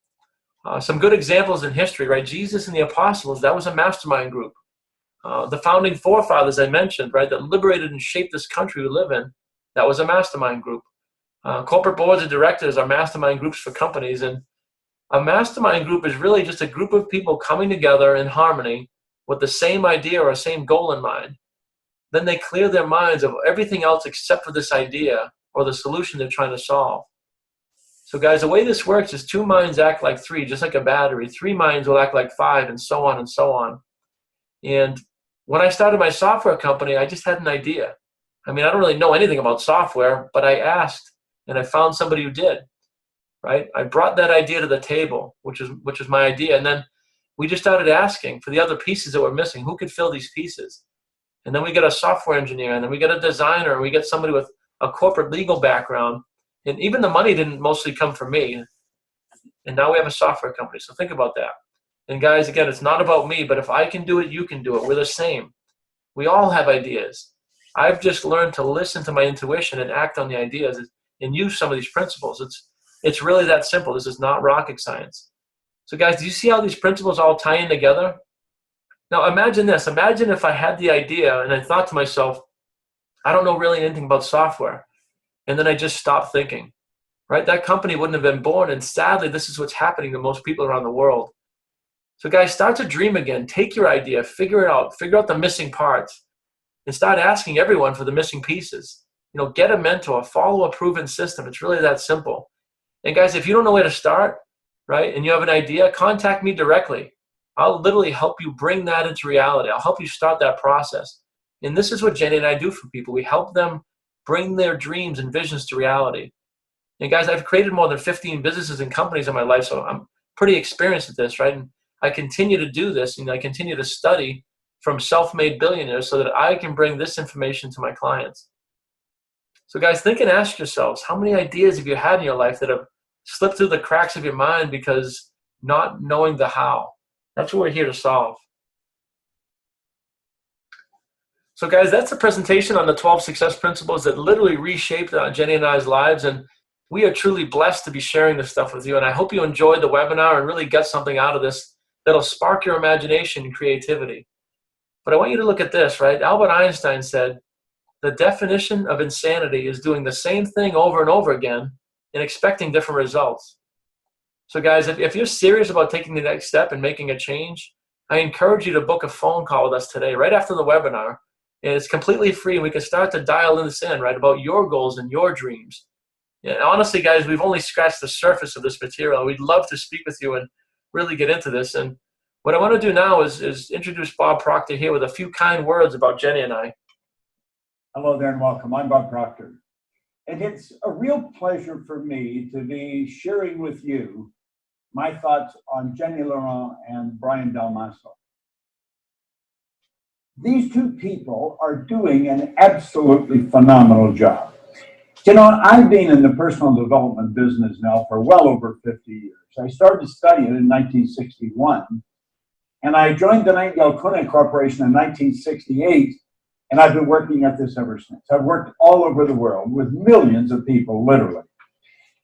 A: Some good examples in history, right? Jesus and the apostles, that was a mastermind group. The founding forefathers I mentioned, right, that liberated and shaped this country we live in, that was a mastermind group. Corporate boards of directors are mastermind groups for companies. And a mastermind group is really just a group of people coming together in harmony with the same idea or same goal in mind. Then they clear their minds of everything else except for this idea or the solution they're trying to solve. So guys, the way this works is 2 minds act like 3, just like a battery. 3 minds will act like 5, and so on and so on. And when I started my software company, I just had an idea. I mean, I don't really know anything about software, but I asked, and I found somebody who did. Right? I brought that idea to the table, which is my idea, and then we just started asking for the other pieces that were missing. Who could fill these pieces? And then we get a software engineer, and then we get a designer, and we get somebody with a corporate legal background. And even the money didn't mostly come from me. And now we have a software company. So think about that. And guys, again, it's not about me, but if I can do it, you can do it. We're the same. We all have ideas. I've just learned to listen to my intuition and act on the ideas and use some of these principles. It's really that simple. This is not rocket science. So guys, do you see how these principles all tie in together? Now imagine this. Imagine if I had the idea and I thought to myself, I don't know really anything about software. And then I just stopped thinking, right? That company wouldn't have been born. And sadly, this is what's happening to most people around the world. So guys, start to dream again. Take your idea, figure it out, figure out the missing parts, and start asking everyone for the missing pieces. You know, get a mentor, follow a proven system. It's really that simple. And guys, if you don't know where to start, right, and you have an idea, contact me directly. I'll literally help you bring that into reality. I'll help you start that process. And this is what Jenny and I do for people. We help them bring their dreams and visions to reality. And guys, I've created more than 15 businesses and companies in my life, so I'm pretty experienced at this, right? And I continue to do this, and I continue to study from self-made billionaires so that I can bring this information to my clients. So guys, think and ask yourselves, how many ideas have you had in your life that have slipped through the cracks of your mind because not knowing the how? That's what we're here to solve. So guys, that's a presentation on the 12 success principles that literally reshaped Jenny and I's lives. And we are truly blessed to be sharing this stuff with you. And I hope you enjoyed the webinar and really get something out of this that'll spark your imagination and creativity. But I want you to look at this, right? Albert Einstein said, the definition of insanity is doing the same thing over and over again and expecting different results. So guys, if you're serious about taking the next step and making a change, I encourage you to book a phone call with us today, right after the webinar. And it's completely free, and we can start to dial this in, right, about your goals and your dreams. And honestly, guys, we've only scratched the surface of this material. We'd love to speak with you and really get into this. And what I want to do now is introduce Bob Proctor here with a few kind words about Jenny and I.
C: Hello there and welcome. I'm Bob Proctor. And it's a real pleasure for me to be sharing with you my thoughts on Jenny Laurent and Brian Dalmasso. These two people are doing an absolutely phenomenal job. You know, I've been in the personal development business now for well over 50 years. I started studying in 1961, and I joined the Nightingale Conant Corporation in 1968, and I've been working at this ever since. I've worked all over the world with millions of people, literally.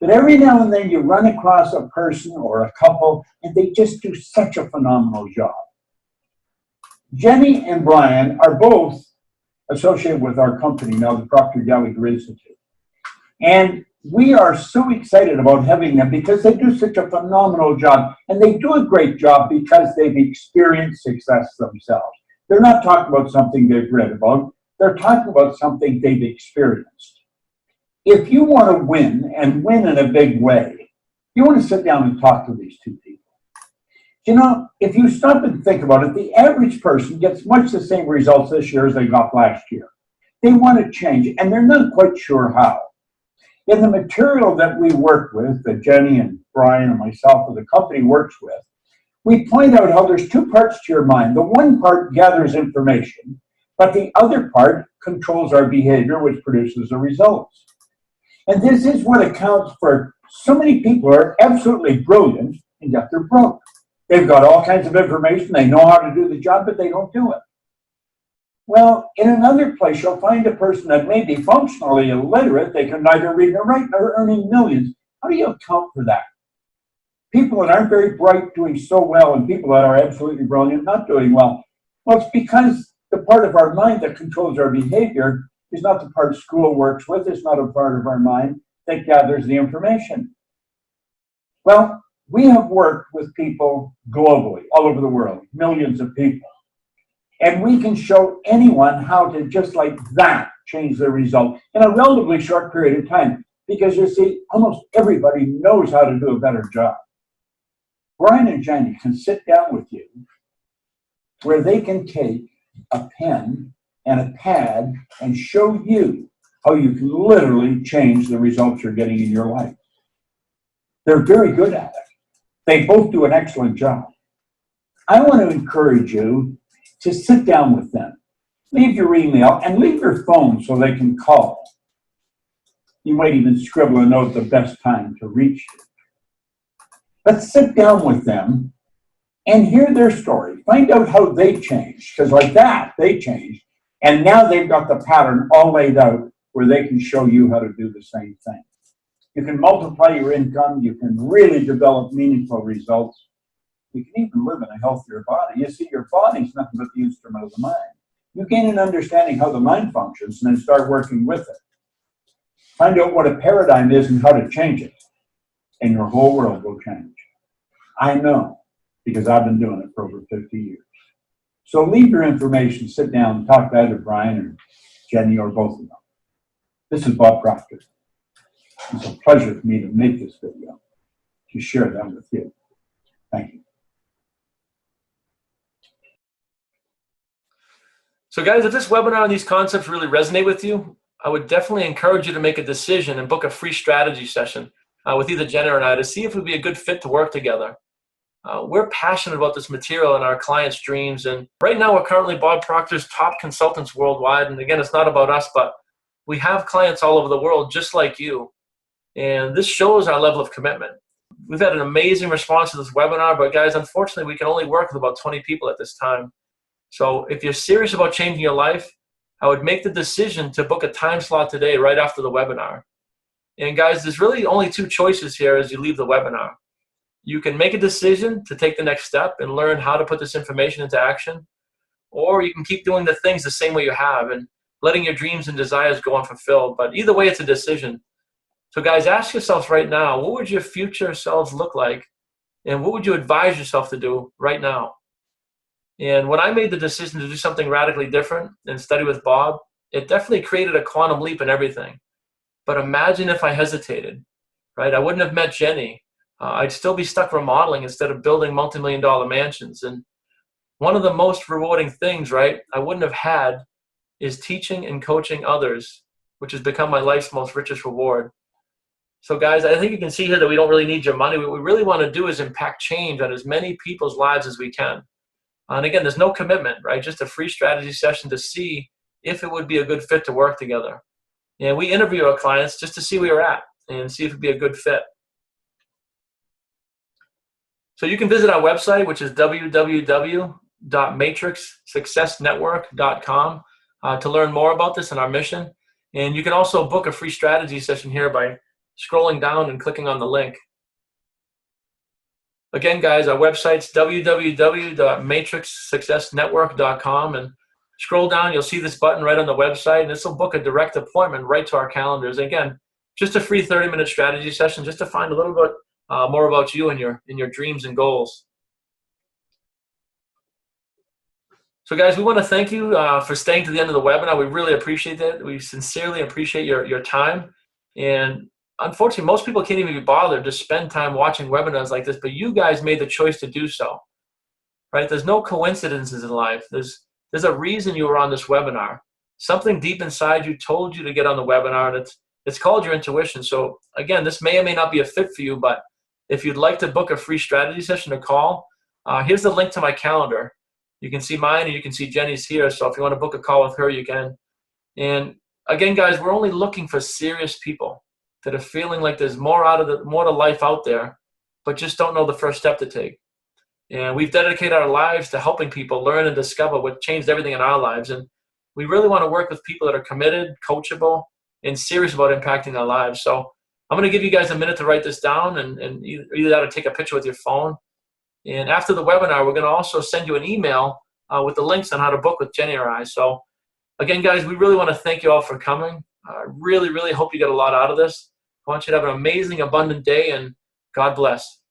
C: But every now and then you run across a person or a couple, and they just do such a phenomenal job. Jenny and Brian are both associated with our company now, the Proctor Institute. And we are so excited about having them because they do such a phenomenal job. And they do a great job because they've experienced success themselves. They're not talking about something they've read about. They're talking about something they've experienced. If you want to win, and win in a big way, you want to sit down and talk to these two people. You know, if you stop and think about it, the average person gets much the same results this year as they got last year. They want to change, and they're not quite sure how. In the material that we work with, that Jenny and Brian and myself and the company works with, we point out how there's two parts to your mind. The one part gathers information, but the other part controls our behavior, which produces the results. And this is what accounts for so many people who are absolutely brilliant, and yet they're broke. They've got all kinds of information, they know how to do the job, but they don't do it. Well, in another place, you'll find a person that may be functionally illiterate. They can neither read nor write, nor earning millions. How do you account for that? People that aren't very bright doing so well, and people that are absolutely brilliant not doing well. Well, it's because the part of our mind that controls our behavior is not the part school works with. It's not a part of our mind that gathers the information. Well, we have worked with people globally, all over the world, millions of people. And we can show anyone how to, just like that, change their result in a relatively short period of time. Because you see, almost everybody knows how to do a better job. Brian and Jenny can sit down with you where they can take a pen and a pad and show you how you can literally change the results you're getting in your life. They're very good at it. They both do an excellent job. I want to encourage you to sit down with them. Leave your email and leave your phone so they can call. You might even scribble a note the best time to reach you. But sit down with them and hear their story. Find out how they changed, because like that, they changed. And now they've got the pattern all laid out where they can show you how to do the same thing. You can multiply your income. You can really develop meaningful results. You can even live in a healthier body. You see, your body's nothing but the instrument of the mind. You gain an understanding how the mind functions and then start working with it. Find out what a paradigm is and how to change it. And your whole world will change. I know, because I've been doing it for over 50 years. So leave your information, sit down, and talk to either Brian or Jenny or both of them. This is Bob Proctor. It's a pleasure for me to make this video, to share them with you. Thank you.
A: So guys, if this webinar and these concepts really resonate with you, I would definitely encourage you to make a decision and book a free strategy session with either Jenna or I to see if it would be a good fit to work together. We're passionate about this material and our clients' dreams. And right now, we're currently Bob Proctor's top consultants worldwide. And again, it's not about us, but we have clients all over the world just like you. And this shows our level of commitment. We've had an amazing response to this webinar, but guys, unfortunately, we can only work with about 20 people at this time. So if you're serious about changing your life, I would make the decision to book a time slot today right after the webinar. And guys, there's really only two choices here as you leave the webinar. You can make a decision to take the next step and learn how to put this information into action, or you can keep doing the things the same way you have and letting your dreams and desires go unfulfilled. But either way, it's a decision. So guys, ask yourselves right now, what would your future selves look like? And what would you advise yourself to do right now? And when I made the decision to do something radically different and study with Bob, it definitely created a quantum leap in everything. But imagine if I hesitated, right? I wouldn't have met Jenny. I'd still be stuck remodeling instead of building multi-million-dollar mansions. And one of the most rewarding things, right, I wouldn't have had is teaching and coaching others, which has become my life's most richest reward. So guys, I think you can see here that we don't really need your money. What we really want to do is impact change on as many people's lives as we can. And again, there's no commitment, right? Just a free strategy session to see if it would be a good fit to work together. And we interview our clients just to see where you're at and see if it'd be a good fit. So you can visit our website, which is www.matrixsuccessnetwork.com to learn more about this and our mission. And you can also book a free strategy session here by scrolling down and clicking on the link. Again, guys, our website's www.matrixsuccessnetwork.com, and scroll down, you'll see this button right on the website, and this will book a direct appointment right to our calendars. Again, just a free 30-minute strategy session just to find a little bit more about you and your dreams and goals. So guys, we want to thank you for staying to the end of the webinar. We really appreciate that. We sincerely appreciate your time. And unfortunately, most people can't even be bothered to spend time watching webinars like this, but you guys made the choice to do so, right? There's no coincidences in life. There's a reason you were on this webinar. Something deep inside you told you to get on the webinar, and it's called your intuition. So again, this may or may not be a fit for you, but if you'd like to book a free strategy session to call, here's the link to my calendar. You can see mine and you can see Jenny's here. So if you want to book a call with her, you can. And again, guys, we're only looking for serious people that are feeling like there's more to life out there, but just don't know the first step to take. And we've dedicated our lives to helping people learn and discover what changed everything in our lives. And we really want to work with people that are committed, coachable, and serious about impacting their lives. So I'm going to give you guys a minute to write this down, and either that or take a picture with your phone. And after the webinar, we're going to also send you an email with the links on how to book with Jenny or I. So again, guys, we really want to thank you all for coming. I really, really hope you get a lot out of this. I want you to have an amazing, abundant day, and God bless.